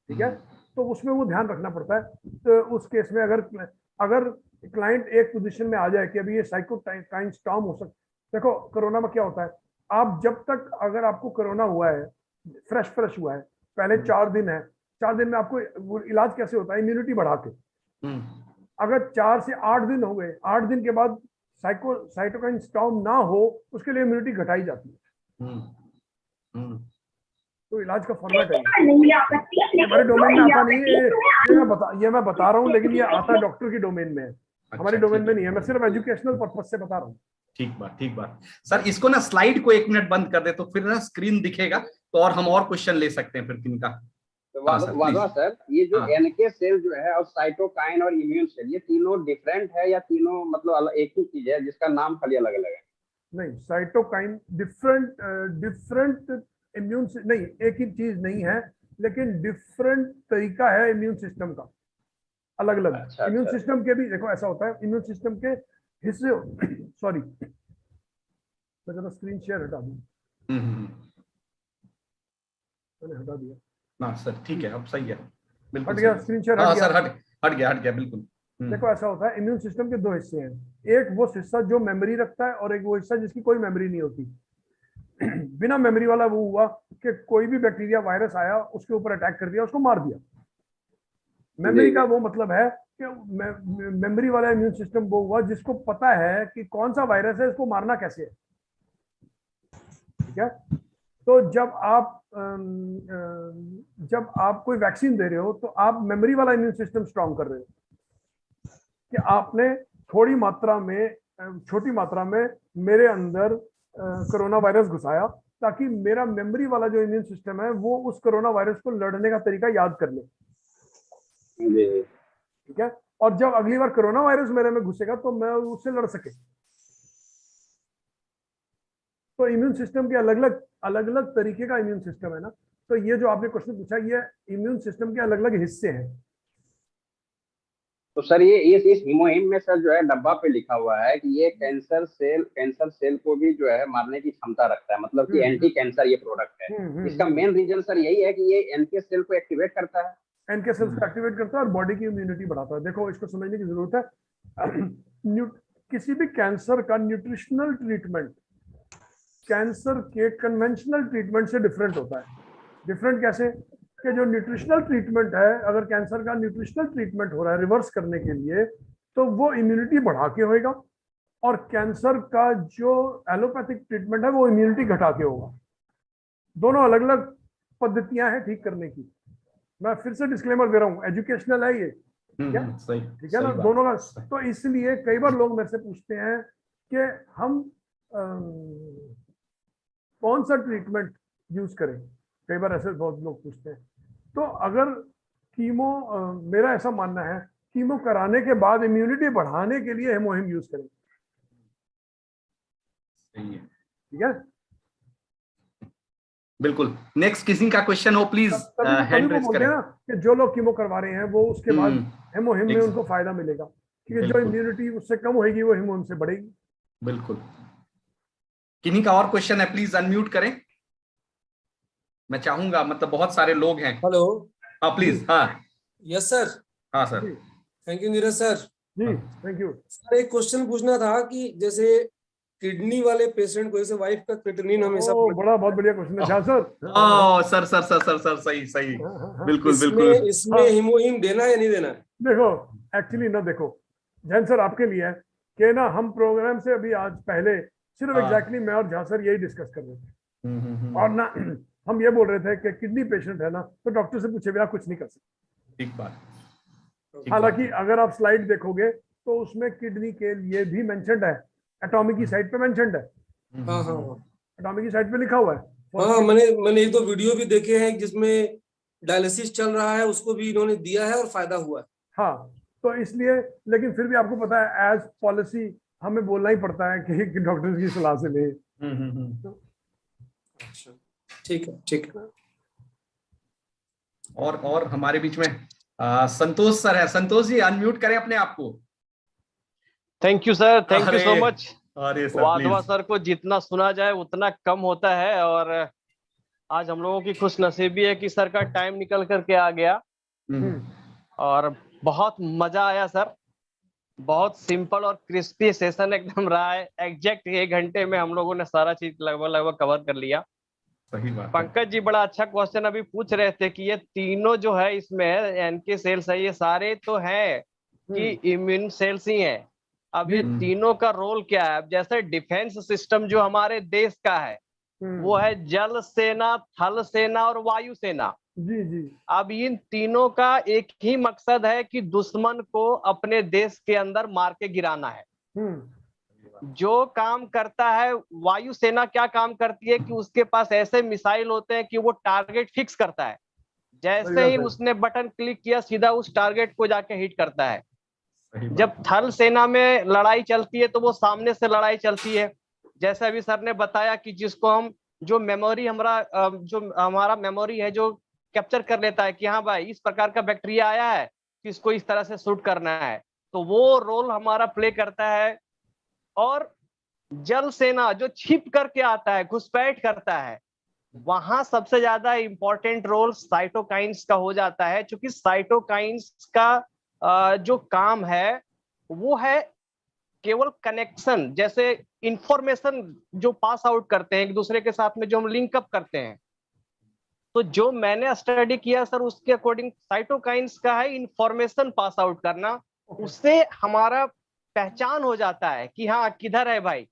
ठीक है, तो उसमें वो ध्यान रखना पड़ता है। तो उस केस में अगर क्लाइंट एक पोजीशन में आ जाए कि अभी ये साइटोकाइन स्टॉर्म हो सकता, देखो कोरोना में क्या होता है, आप जब तक, अगर आपको कोरोना हुआ है, फ्रेश हुआ है, पहले 4 दिन है, 4 दिन में आपको वो इलाज कैसे होता है, इम्यूनिटी बढ़ा के। अगर 4 से 8 दिन हो गए, 8 दिन के बाद साइटोकाइन स्टॉर्म ना हो, उसके लिए इम्यूनिटी घटाई जाती है। तो इलाज का फॉर्मेट है, हमारे डोमेन में आता नहीं है, ये मैं बता रहा हूँ, लेकिन ये आता है डॉक्टर की डोमेन में है, हमारे डोमेन में नहीं है। मैं सिर्फ एजुकेशनल पर्पज से बता रहा हूँ। ठीक बात सर, इसको ना स्लाइड को 1 मिनट बंद कर दे तो फिर ना स्क्रीन दिखेगा, तो और हम और क्वेश्चन ले सकते हैं फिर किनका। तो सर ये जो एनके सेल जो है और साइटोकाइन और इम्यून सेल, ये तीनों डिफरेंट है या तीनों मतलब एक ही चीज है जिसका नाम खाली अलग अलग है? नहीं, साइटोकाइन डिफरेंट इम्यून नहीं, एक ही चीज नहीं है, लेकिन डिफरेंट तरीका है इम्यून सिस्टम का, अलग अलग। इम्यून सिस्टम के भी देखो ऐसा होता है, इम्यून सिस्टम के हिस्से सॉरी, मैं जरा स्क्रीन शेयर हटा दूं। मैंने हटा दिया ना सर, ठीक है, अब सही है, बिल्कुल हट गया स्क्रीन शेयर, हट गया सर, हट गया बिल्कुल। देखो ऐसा होता है, इम्यून सिस्टम के 2 हिस्से हैं, एक वो हिस्सा जो मेमोरी रखता है और एक वो हिस्सा जिसकी कोई मेमोरी नहीं होती। बिना मेमोरी वाला वो हुआ कि कोई भी बैक्टीरिया वायरस आया उसके ऊपर अटैक कर दिया, उसको मार दिया। मेमोरी का वो मतलब है कि मेमोरी वाला इम्यून सिस्टम वो हुआ जिसको पता है कि कौन सा वायरस है, इसको मारना कैसे है। ठीक है, तो जब आप कोई वैक्सीन दे रहे हो तो आप मेमोरी वाला इम्यून सिस्टम स्ट्रांग कर रहे हो कि आपने थोड़ी मात्रा में, छोटी मात्रा में मेरे अंदर कोरोना वायरस घुसाया ताकि मेरा मेमोरी वाला जो इम्यून सिस्टम है वो उस कोरोना वायरस को लड़ने का तरीका याद कर ले। ठीक है, और जब अगली बार कोरोना वायरस मेरे में घुसेगा तो मैं उससे लड़ सके। तो इम्यून सिस्टम के अलग अलग तरीके का इम्यून सिस्टम है ना। तो ये जो आपने क्वेश्चन पूछा, ये इम्यून सिस्टम के अलग अलग हिस्से हैं। तो सर ये इस हिमोहिम में सर जो है डब्बा पे लिखा हुआ है कि ये कैंसर सेल को भी जो है मारने की क्षमता रखता है, मतलब कि एंटी कैंसर ये प्रोडक्ट है। इसका मेन रीजन सर यही है कि ये एनके सेल को एक्टिवेट करता है, एनके सेल्स को एक्टिवेट करता है और बॉडी की इम्यूनिटी बढ़ाता है। देखो, इसको समझने की जरूरत है। किसी भी कैंसर का न्यूट्रिशनल ट्रीटमेंट कैंसर के कन्वेंशनल ट्रीटमेंट से डिफरेंट होता है। डिफरेंट कैसे? कि जो न्यूट्रिशनल ट्रीटमेंट है, अगर कैंसर का न्यूट्रिशनल ट्रीटमेंट हो रहा है रिवर्स करने के लिए, तो वो इम्यूनिटी बढ़ा के होएगा, और कैंसर का जो एलोपैथिक ट्रीटमेंट है वो इम्यूनिटी घटा के होगा। दोनों अलग अलग पद्धतियां हैं ठीक करने की। मैं फिर से डिस्क्लेमर दे रहा हूँ, एजुकेशनल है ये, सही, ठीक है ना, दोनों का। तो इसलिए कई बार लोग मेरे से पूछते हैं कि हम कौन सा ट्रीटमेंट यूज करें। कई बार ऐसे बहुत लोग पूछते हैं। तो अगर कीमो, मेरा ऐसा मानना है, कीमो कराने के बाद इम्यूनिटी बढ़ाने के लिए हेमोहिम यूज करें। ठीक है, बिल्कुल। नेक्स्ट किसी का क्वेश्चन हो प्लीज हैंड रेज करें ना, कि जो लोग कीमो करवा रहे हैं वो उसके बाद हेमोहिम में उनको फायदा मिलेगा, क्योंकि जो इम्यूनिटी उससे कम होगी वो हेमोहिम से बढ़ेगी। बिल्कुल। किन्हीं का और क्वेश्चन है, प्लीज अनम्यूट करें। मैं चाहूंगा, मतलब बहुत सारे लोग हैं। हेलो, हाँ प्लीज। हाँ यस सर। हाँ sir, thank you Neeraj sir. जी थैंक यू सर, एक क्वेश्चन पूछना था कि जैसे किडनी वाले पेशेंट को, जैसे वाइफ का क्रिएटिनिन हमेशा बहुत बढ़िया क्वेश्चन है Jha sir. Sir sir sir sir sir सही सही, बिल्कुल बिल्कुल। इसमें हिमोहिम देना या नहीं देना? देखो एक्चुअली ना, देखो जैन सर आपके लिए है कि ना, हम प्रोग्राम से अभी आज पहले सिर्फ एग्जैक्टली मैं और झा सर यही डिस्कस कर रहे थे, और ना हम ये बोल रहे थे कि किडनी पेशेंट है ना, तो डॉक्टर से पूछे बिना कुछ नहीं कर सकते। ठीक बात। हालांकि अगर आप स्लाइड देखोगे तो उसमें किडनी के लिए भी मेंशन्ड है, एटॉमिक की साइड पे मेंशन्ड है। हाँ हाँ, एटॉमिक की साइड पे लिखा हुआ है। हाँ, मैंने एक दो वीडियो भी देखे हैं जिसमें डायलिसिस चल रहा है, उसको भी इन्होंने दिया है और फायदा हुआ है। हाँ, तो इसलिए, लेकिन फिर भी आपको पता है एज पॉलिसी हमें बोलना ही पड़ता है कि डॉक्टर की सलाह से ले। अच्छा, ठीक है ठीक है। और हमारे बीच में संतोष सर है। संतोष जी अनम्यूट करें अपने आप को। Thank you sir, thank you so much. अरे सर, वाधवा सर को जितना सुना जाए उतना कम होता है, और आज हम लोगों की खुशनसीबी है कि सर का टाइम निकल करके आ गया, और बहुत मजा आया सर। बहुत सिंपल और क्रिस्पी सेशन एकदम रहा है। एग्जैक्ट 1 घंटे में हम लोगों ने सारा चीज लगभग कवर कर लिया। सही बात। पंकज जी बड़ा अच्छा क्वेश्चन अभी पूछ रहे थे कि ये तीनों जो है इसमें एनके सेल्स है, ये सारे तो है कि इम्यून सेल्स ही है। अब ये तीनों का रोल क्या है? अब जैसे डिफेंस सिस्टम जो हमारे देश का है वो है जल सेना, थल सेना और वायु सेना। जी जी। अब इन तीनों का एक ही मकसद है कि दुश्मन को अपने देश के अंदर मार के गिराना है। जो काम करता है वायु सेना, क्या काम करती है कि उसके पास ऐसे मिसाइल होते हैं कि वो टारगेट फिक्स करता है। जैसे ही उसने बटन क्लिक किया सीधा उस टारगेट को जाके हिट करता है। जब थल सेना में लड़ाई चलती है तो वो सामने से लड़ाई चलती है। जैसे अभी सर ने बताया कि जिसको हम, जो हमारा मेमोरी है जो कैप्चर कर लेता है कि हाँ भाई इस प्रकार का बैक्टीरिया आया है कि इसको इस तरह से शूट करना है, तो वो रोल हमारा प्ले करता है। और जल सेना जो छिप करके आता है, घुसपैठ करता है, वहां सबसे ज्यादा इंपॉर्टेंट रोल साइटोकाइंस का हो जाता है, क्योंकि साइटोकाइंस का जो काम है वो है केवल कनेक्शन, जैसे इंफॉर्मेशन जो पास आउट करते हैं एक दूसरे के साथ में, जो हम लिंक अप करते हैं, तो जो मैंने स्टडी किया सर उसके अकॉर्डिंग साइटोकाइंस का है इंफॉर्मेशन पास आउट करना, उससे हमारा पहचान हो जाता है कि हाँ किधर है भाई,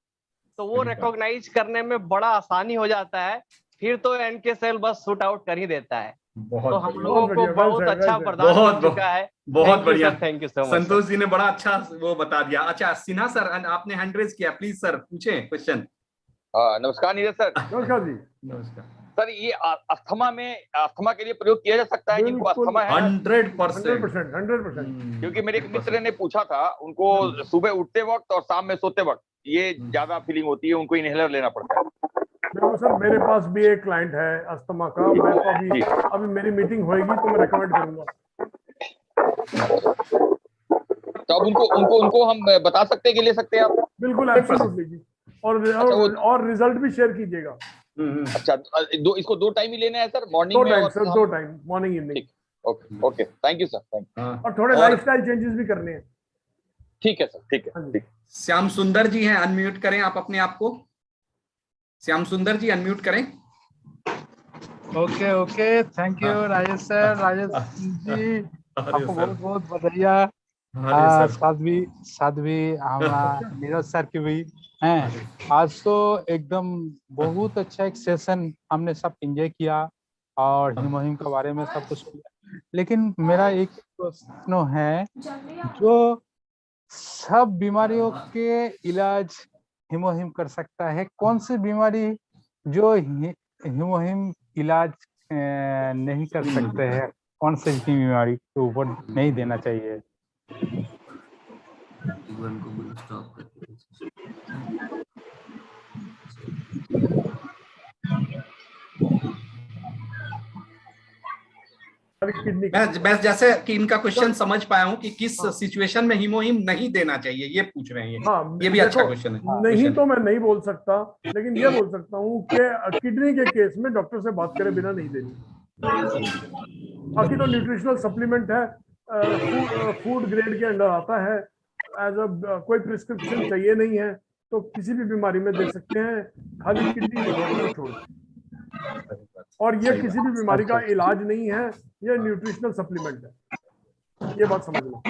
तो वो रिकॉग्नाइज करने में बड़ा आसानी हो जाता है, फिर तो एनके सेल बस शूट आउट कर ही देता है। तो हम लोगों को बहुत अच्छा वरदान मिल चुका है। बहुत बढ़िया, thank you so much. Santosh ji ने बड़ा अच्छा वो बता दिया। अच्छा सिन्हा सर, आपने हैंड रेज किया, प्लीज सर पूछें क्वेश्चन। नमस्कार नीरज सर। नमस्कार जी। नमस्कार सर, ये अस्थमा के लिए प्रयोग किया जा सकता है जिनको अस्थमा है? 100%। क्योंकि मेरे एक मित्र ने पूछा था, उनको सुबह उठते वक्त और शाम में सोते वक्त ये ज्यादा फीलिंग होती है, उनको इनहेलर लेना पड़ता है। देखो सर, मेरे पास भी एक क्लाइंट है अस्थमा का, मैं तो अभी मेरी मीटिंग होएगी तो मैं रिकमेंड करूंगा। तो अब उनको हम बता सकते हैं कि ले सकते हैं आप? बिल्कुल एब्सोल्युटली जी। और रिजल्ट भी शेयर कीजिएगा। अच्छा, इसको 2 टाइम ही लेना है सर, मॉर्निंग में? 2 time, morning evening. Okay, thank you sir, thank you. और थोड़े लाइफस्टाइल चेंजेस भी करने हैं। ठीक है सर, ठीक है। श्याम सुंदर जी हैं, अनम्यूट करें आप अपने आप को। श्याम सुंदर जी अनम्यूट करें। Okay, thank you Rajesh sir. Rajesh ji आपको बहुत बहुत बधाइया। साध्वी हमारा नीरज सर की भी हैं। आज तो एकदम बहुत अच्छा एक सेशन हमने सब एंजॉय किया और हिमोहिम के बारे में सब कुछ किया। लेकिन मेरा एक प्रश्न है, जो सब बीमारियों के इलाज हिमोहिम कर सकता है, कौन सी बीमारी जो हिमोहिम इलाज नहीं कर सकते हैं, कौन सी बीमारी के ऊपर नहीं देना चाहिए? मैं जैसे कि इनका क्वेश्चन समझ पाया हूँ कि किस सिचुएशन में हिमोहिम नहीं देना चाहिए, ये पूछ रहे हैं। हाँ, ये भी अच्छा क्वेश्चन है। नहीं तो मैं नहीं बोल सकता, लेकिन ये बोल सकता हूँ कि किडनी के केस में डॉक्टर से बात करे बिना नहीं देनी। बाकी तो न्यूट्रिशनल सप्लीमेंट है, फूड ग्रेड के अंडर आता है, एज अ कोई प्रिस्क्रिप्शन चाहिए नहीं है, तो किसी भी बीमारी में दे सकते हैं, खाली किडनी डिसऑर्डर को छोड़। और ये किसी भी बीमारी का इलाज नहीं है, ये न्यूट्रिशनल सप्लीमेंट है, ये बात समझ लो।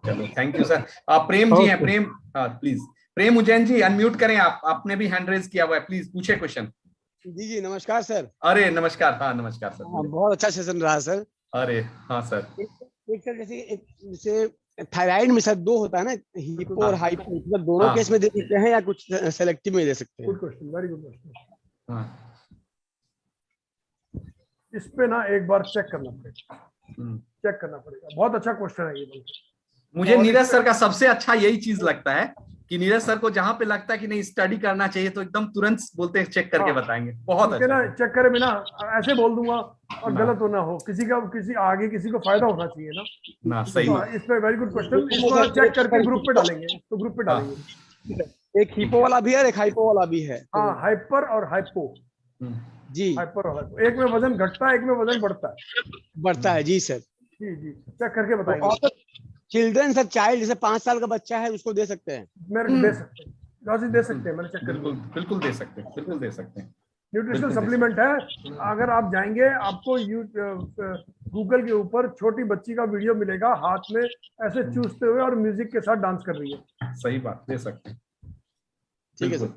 चलो, thank you sir. Prem ji हैं, प्रेम, प्लीज प्रेम उज्जैन जी अनम्यूट करें आप, आपने भी हैंड रेज किया हुआ है, प्लीज पूछे क्वेश्चन। जी नमस्कार सर। अरे नमस्कार। हाँ नमस्कार सर। बहुत अच्छा सेशन रहा सर। अरे हाँ सर। एक सर जैसे थायराइड में सर 2 होता है ना, हिपो और हाइपो, मतलब दोनों केस में दे सकते हैं या कुछ सेलेक्टिव में दे सकते हैं? Good question, very good question. इस पे ना एक बार चेक करना पड़ेगा, बहुत अच्छा क्वेश्चन है ये। मुझे नीरज सर का सबसे अच्छा यही चीज लगता है कि नीरज सर को जहां पे लगता है कि नहीं स्टडी करना चाहिए तो एकदम तुरंत बोलते हैं चेक करके बताएंगे। बहुत अच्छा ना, चेक करे बिना ऐसे बोल दूंगा और गलत होना हो, किसी को फायदा होना चाहिए ना। सही। इस पे वेरी गुड क्वेश्चन, इसको चेक करके ग्रुप पे डालेंगे, तो ग्रुप पे डालेंगे। एक हिपो वाला भी है, एक हाइपो वाला भी है। हाँ, हाइपर और हाइपो जी। हाइपर और हाइपो, एक में वजन घटता है, एक में वजन बढ़ता है। जी सर। जी चेक करके बताएंगे। चिल्ड्रन सर, चाइल्ड जैसे 5 साल का बच्चा है उसको दे सकते हैं? मेरे दे सकते हैं, मैंने चेक कर लिया। बिल्कुल दे सकते हैं। न्यूट्रिशनल सप्लीमेंट है। अगर आप जाएंगे, आपको गूगल के ऊपर छोटी बच्ची का वीडियो मिलेगा, हाथ में ऐसे चूसते हुए और म्यूजिक के साथ डांस कर रही है। सही बात, दे सकते हैं। ठीक है सर।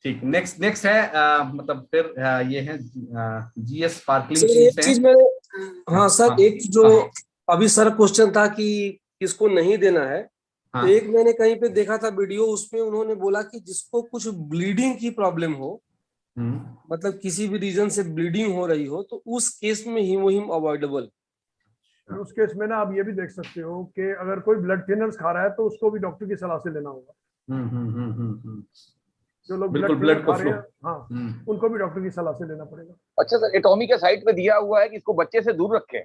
ठीक, नेक्स्ट है मतलब फिर ये है जीएस स्पार्कलिंग चीज में। हाँ सर, एक जो अभी सर क्वेश्चन था कि किसको नहीं देना है, तो एक मैंने कहीं पे देखा था वीडियो, उसमें उन्होंने बोला कि जिसको कुछ ब्लीडिंग की प्रॉब्लम हो, मतलब किसी भी रीजन से ब्लीडिंग हो रही हो, तो उस केस में हिमोहिम अवॉइडेबल। उस केस में ना आप ये भी देख सकते हो कि अगर कोई ब्लड थिनर्स खा रहा है तो उसको भी डॉक्टर की सलाह से लेना होगा। जो लोग ब्लड खा रहे हैं, हाँ, उनको भी डॉक्टर की सलाह से लेना पड़ेगा। अच्छा सर, एटॉमी के साइट पे दिया हुआ है कि इसको बच्चे से दूर रखें।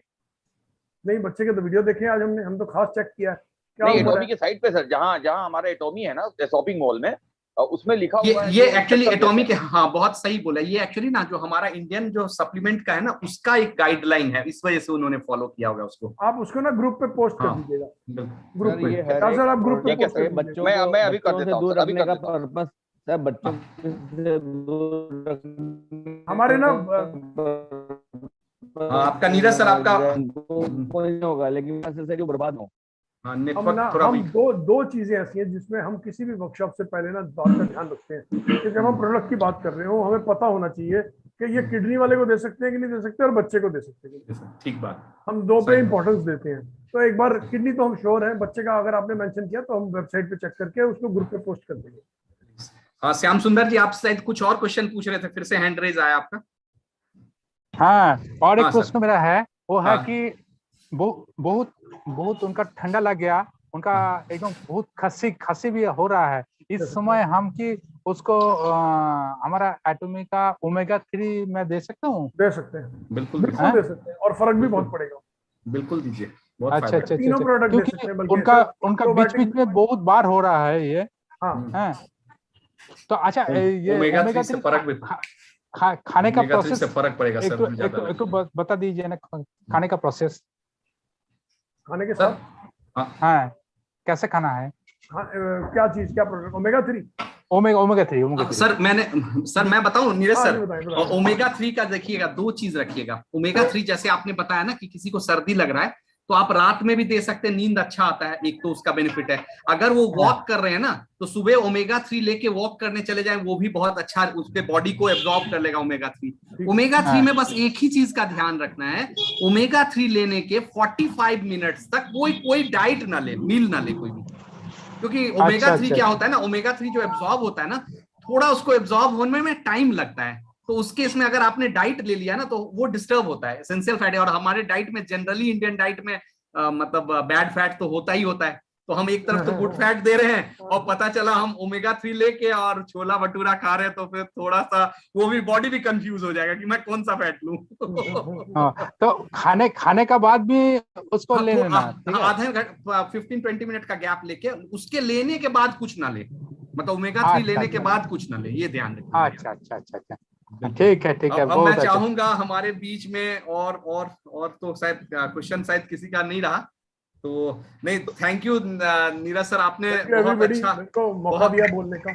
नहीं, बच्चे के तो वीडियो देखे आज हम तो खास चेक किया। नहीं, एटॉमी के साइट पे सर, जहाँ हमारा एटॉमी है ना शॉपिंग मॉल में, उसमें लिखा हुआ है ये एक्चुअली एटॉमिक, हाँ बहुत सही बोला, ये एक्चुअली ना जो हमारा इंडियन जो सप्लीमेंट का है ना उसका एक गाइडलाइन है, इस वजह से उन्होंने फॉलो किया होगा उसको। आप उसको ना ग्रुप पे पोस्ट कर दीजिएगा, ग्रुप पे सर, आप ग्रुप पे पोस्ट कर बच्चों मैं अभी कर देता हूं, अभी कर देता हूं। पर्पस सर बच्चों से हमारे ना आपका नीरज सर आपका कोई होगा लेकिन से क्यों बर्बाद हो। हम दो चीजें ऐसी हैं जिसमें हम किसी भी वर्कशॉप से पहले ना बात का ध्यान रखते हैं कि जब हम प्रोडक्ट की बात कर रहे हो हमें पता होना चाहिए कि ये किडनी वाले को दे सकते हैं कि नहीं दे सकते और बच्चे को दे सकते हैं। ठीक बात, हम दो पे इंपॉर्टेंस देते हैं। तो एक बार किडनी तो हम श्योर है, बच्चे का अगर आपने मेंशन किया तो हम वेबसाइट पे चेक करके उसको ग्रुप पे पोस्ट कर देंगे। हाँ श्याम सुंदर जी, आप शायद कुछ और क्वेश्चन पूछ रहे थे, फिर से हैंड रेज आया आपका। हाँ, और एक प्रश्न मेरा है, वो है कि बहुत बहुत उनका ठंडा लग गया, उनका एकदम बहुत खांसी भी हो रहा है इस समय, हम कि उसको हमारा एटॉमी का ओमेगा 3 मैं दे सकता हूँ? दे सकते हैं, बिल्कुल दे सकते हैं, और फर्क भी बहुत पड़ेगा। बिल्कुल दीजिए। अच्छा, तीनों प्रोडक्ट दे सकते हैं, उनका बीच में बहुत बार हो रहा है ये। हाँ, तो अच्छा ये ओमेगा 3 से फर्क भी खाने का प्रोसेस से फर्क पड़ेगा सर। एक तो बता दीजिए ना खाने का प्रोसेस, खाने के साथ हाँ कैसे खाना है? क्या चीज, क्या प्रोडक्ट? ओमेगा 3 ओमेगा 3 सर मैं बताऊं नीरज सर, ओमेगा 3 का देखिएगा दो चीज रखिएगा। ओमेगा 3 जैसे आपने बताया ना कि किसी को सर्दी लग रहा है तो आप रात में भी दे सकते हैं, नींद अच्छा आता है, एक तो उसका बेनिफिट है। अगर वो वॉक कर रहे हैं ना तो सुबह ओमेगा 3 लेके वॉक करने चले जाएं, वो भी बहुत अच्छा उसके बॉडी को एब्जॉर्ब कर लेगा ओमेगा 3। ओमेगा 3 में बस एक ही चीज का ध्यान रखना है, ओमेगा 3 लेने के 45 मिनट्स तक कोई डाइट ना ले, मील ना ले कोई भी, क्योंकि ओमेगा 3 क्या होता है ना, ओमेगा 3 जो एब्जॉर्ब होता है ना, थोड़ा उसको एब्जॉर्ब होने में टाइम लगता है। तो उसके इसमें अगर आपने डाइट ले लिया ना तो वो डिस्टर्ब होता है, एसेंशियल फैट है। और हमारे डाइट में जनरली इंडियन डाइट में मतलब बैड फैट तो होता ही होता है, तो हम एक तरफ तो गुड फैट दे रहे हैं और पता चला हम ओमेगा 3 लेके और छोला भटूरा खा रहे हैं, तो फिर थोड़ा सा वो भी बॉडी भी कंफ्यूज हो जाएगा कि मैं कौन सा फैट लूं। तो खाने का बाद भी उसको ले लेना, आधे 15-20 मिनट का गैप लेके, उसके लेने के बाद कुछ ना ले, मतलब ओमेगा 3 लेने के बाद कुछ ना ले, ये ध्यान रखना। अच्छा, ठीक है। अब मैं चाहूंगा हमारे बीच में और तो शायद क्वेश्चन शायद किसी का नहीं रहा, तो नहीं, थैंक यू नीरज सर, आपने बहुत अच्छा मौका दिया बोलने का।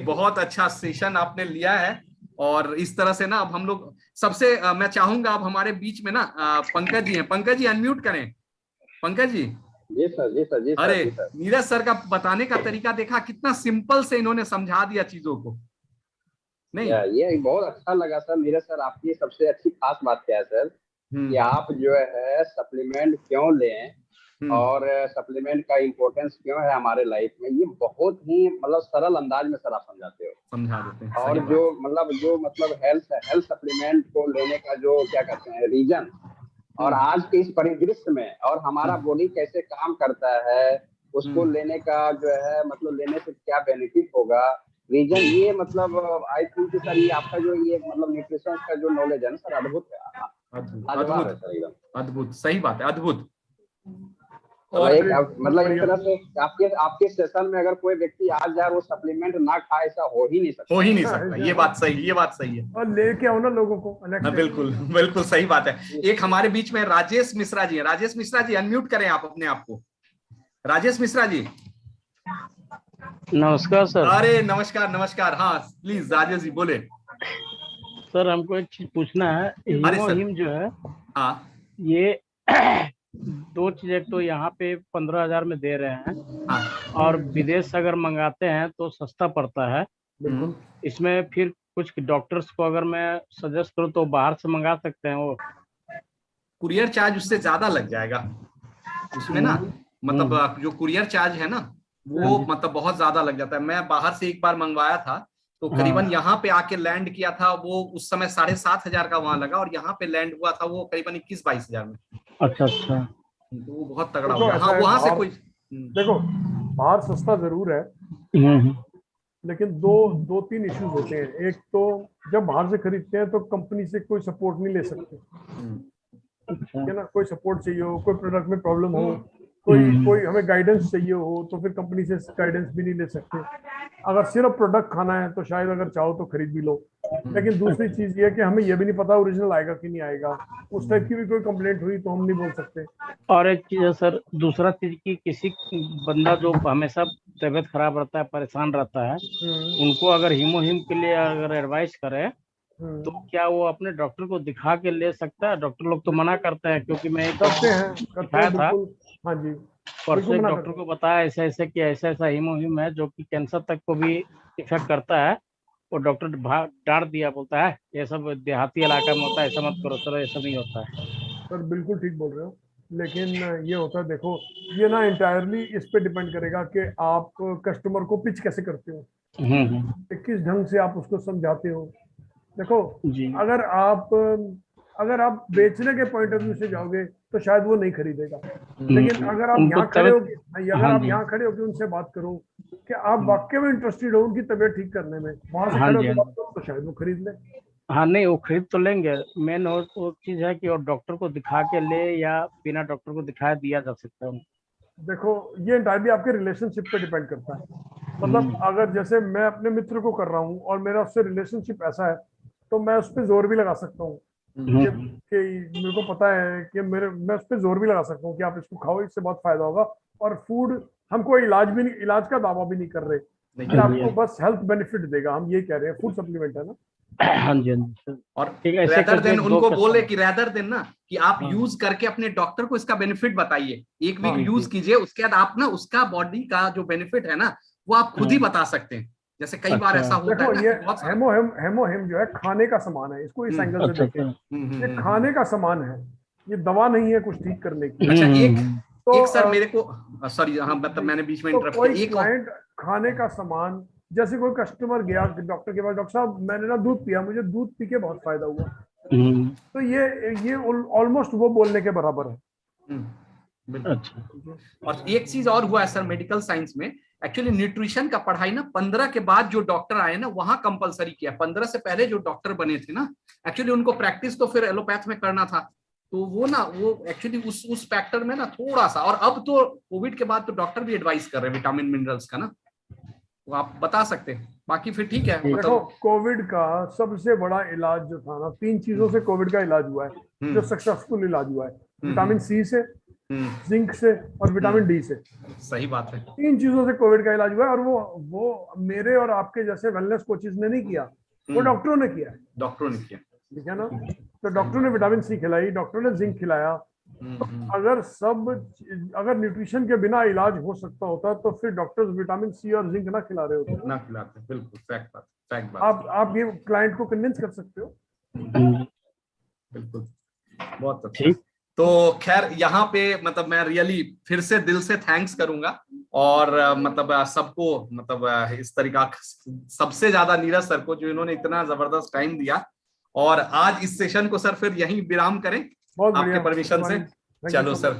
बहुत अच्छा सेशन आपने लिया है। और इस तरह से ना अब हम लोग सबसे मैं चाहूंगा अब हमारे बीच में ना पंकज जी हैं, पंकज जी अनम्यूट करें। पंकज जी। जी सर। अरे नीरज सर का बताने का तरीका देखा, कितना सिंपल से इन्होंने समझा दिया चीजों को। नहीं ये बहुत अच्छा लगा सर। नीरज सर आपकी सबसे अच्छी खास बात क्या है सर, कि आप जो है सप्लीमेंट क्यों लें और सप्लीमेंट का इम्पोर्टेंस क्यों है हमारे लाइफ में, ये बहुत ही मतलब सरल अंदाज में सर आप समझा देते हैं। और जो मतलब हेल्थ सप्लीमेंट को लेने का जो क्या कहते हैं रीजन, और आज के इस परिदृश्य में और हमारा बॉडी कैसे काम करता है, उसको लेने का जो है मतलब लेने से क्या बेनिफिट होगा, रीजन, ये मतलब आई थिंक सर ये आपका जो ये मतलब न्यूट्रिशन का जो नॉलेज है ना सर, अद्भुत है। अद्भुत सही बात है, अद्भुत। और मतलब एक तरह से आपके सेशन में अगर कोई व्यक्ति आज जाए वो सप्लीमेंट ना खाए, ऐसा हो ही नहीं सकता। ये बात सही है। और लेके आओ ना लोगों को। बिल्कुल सही बात है। एक हमारे बीच में राजेश मिश्रा जी है। राजेश मिश्रा जी अनम्यूट करें आप अपने आप को। राजेश मिश्रा जी नमस्कार सर। अरे नमस्कार। हाँ प्लीज राजेश जी बोले। सर हमको एक चीज पूछना है, हीमोहिम जो है ये दो चीज, एक तो यहाँ पे 15,000 में दे रहे हैं और विदेश से अगर मंगाते हैं तो सस्ता पड़ता है। इसमें फिर कुछ डॉक्टर्स को अगर मैं सजेस्ट करूँ तो बाहर से मंगा सकते हैं, वो कुरियर चार्ज उससे ज्यादा लग जाएगा उसमें ना, मतलब जो कुरियर चार्ज है ना वो मतलब बहुत ज्यादा लग जाता है। मैं बाहर से एक बार मंगवाया था तो करीबन यहाँ पे आके लैंड किया था, वो उस समय 7,500 का वहां लगा, और यहाँ पे लैंड हुआ था वो करीबन 21-22 हजार में। अच्छा तो वो बहुत तगड़ा हो गया। वहां से कोई देखो बाहर सस्ता जरूर है, लेकिन दो तीन इश्यूज होते हैं। एक तो जब बाहर से खरीदते हैं तो कंपनी से कोई सपोर्ट नहीं ले सकते, ठीक है ना, कोई सपोर्ट चाहिए हो, कोई प्रोडक्ट में प्रॉब्लम हो कोई हमें गाइडेंस चाहिए हो तो फिर कंपनी से गाइडेंस भी नहीं ले सकते। अगर सिर्फ प्रोडक्ट खाना है तो शायद अगर चाहो तो खरीद भी लो, लेकिन दूसरी चीज ये है कि हमें ये भी नहीं पता ओरिजिनल आएगा कि नहीं आएगा, उस टाइप की भी कोई कंप्लेंट हुई तो हम नहीं बोल सकते। और एक चीज है सर, दूसरा चीज की किसी बंदा जो हमेशा तबीयत खराब रहता है, परेशान रहता है, उनको अगर हीमोहिम के लिए अगर एडवाइस करे तो क्या वो अपने डॉक्टर को दिखा के ले सकता है? डॉक्टर लोग तो मना करते हैं, क्योंकि मैं करते हैं था हाँ जी, परसों एक डॉक्टर को बताया ऐसे ऐसे कि ऐसा ऐसा हीमोहिम है जो कि कैंसर तक को भी इफेक्ट करता है। वो डॉक्टर डांट दिया, बोलता है ये सब देहाती इलाका में होता है, ऐसा मत करो सर, ऐसा नहीं होता है। सर बिल्कुल ठीक बोल रहे हो, लेकिन ये होता है, देखो ये ना इंटायरली इस पे डिपेंड करेगा कि आप कस्टमर को पिच कैसे करते हो, किस ढंग से आप उसको समझाते हो। देखो अगर आप बेचने के पॉइंट ऑफ व्यू से जाओगे तो शायद वो नहीं खरीदेगा, लेकिन अगर आप यहाँ खड़े होके उनसे बात करो कि आप वाकई में इंटरेस्टेड हो उनकी तबीयत ठीक करने में, वहां से खड़े होकर बात करो तो शायद वो खरीद ले। हाँ नहीं, वो खरीद तो लेंगे। मेन वो चीज है कि और डॉक्टर को दिखा के ले या बिना डॉक्टर को दिखाए दिया जा सकता है। देखो ये इंटायरली आपके रिलेशनशिप पे डिपेंड करता है। मतलब अगर जैसे मैं अपने मित्र को कर रहा हूँ और मेरा उससे रिलेशनशिप ऐसा है तो मैं उस पर जोर भी लगा सकता हूँ कि मेरे को पता है कि मैं उस पर जोर भी लगा सकता हूँ कि आप इसको खाओ, इससे बहुत फायदा होगा। और फूड हम कोई इलाज का दावा भी नहीं कर रहे, लेकिन आपको बस हेल्थ बेनिफिट देगा, हम ये कह रहे हैं, फूड सप्लीमेंट है ना। हाँ जी, हाँ जी। और रेदर देन उनको बोले कि रेदर देन ना कि आप यूज करके अपने डॉक्टर को इसका बेनिफिट बताइए, एक वीक यूज कीजिए, उसके बाद आप ना उसका बॉडी का जो बेनिफिट है ना वो आप खुद ही बता सकते हैं। जैसे कई बार ऐसा होता है ना, ये हेमोहिम जो है खाने का सामान है, इसको इस एंगल से देखें, ये खाने का सामान है, ये दवा नहीं है कुछ ठीक करने की। अच्छा एक सर मेरे को सॉरी, हाँ मतलब मैंने बीच में इंटरप्ट किया। एक क्लाइंट खाने का सामान, जैसे कोई कस्टमर गया डॉक्टर के पास, डॉक्टर साहब मैंने ना दूध पिया, मुझे दूध पी के बहुत फायदा हुआ, तो ये ऑलमोस्ट वो बोलने के बराबर है। और एक चीज और हुआ है सर मेडिकल साइंस में, एक्चुअली न्यूट्रिशन का पढ़ाई ना 15 के बाद जो डॉक्टर आए ना वहां कंपलसरी किया। 15 से पहले जो डॉक्टर बने थे ना, एक्चुअली उनको प्रैक्टिस तो फिर एलोपैथ में करना था, तो वो एक्चुअली उस फैक्टर में ना थोड़ा सा। और अब तो कोविड के बाद तो डॉक्टर भी एडवाइस कर रहे हैं विटामिन मिनरल्स का ना, वो आप बता सकते हैं। बाकी फिर ठीक है। देखो कोविड का सबसे बड़ा इलाज जो था ना, 3 चीजों से कोविड का इलाज हुआ है जो सक्सेसफुल इलाज हुआ है, विटामिन सी से, जिंक से और विटामिन डी से। सही बात है, 3 चीजों से कोविड का इलाज हुआ है। और वो मेरे और आपके जैसे वेलनेस कोचेस ने नहीं किया, वो डॉक्टरों ने किया। ठीक है ना, तो डॉक्टरों ने विटामिन सी खिलाई, डॉक्टरों ने जिंक खिलाया। तो अगर न्यूट्रिशन के बिना इलाज हो सकता होता तो फिर डॉक्टर्स विटामिन सी और जिंक ना खिला रहे होते, ना खिलाते। बिल्कुल फैक्ट बात। आप ये क्लाइंट को कन्विंस कर सकते हो। बिल्कुल, बहुत अच्छा। तो खैर यहाँ पे मतलब मैं रियली फिर से दिल से थैंक्स करूंगा, और मतलब सबको, मतलब इस तरीका सबसे ज्यादा नीरज सर को जो इन्होंने इतना जबरदस्त टाइम दिया। और आज इस सेशन को सर फिर यहीं विराम करें आपके परमिशन से। चलो सर।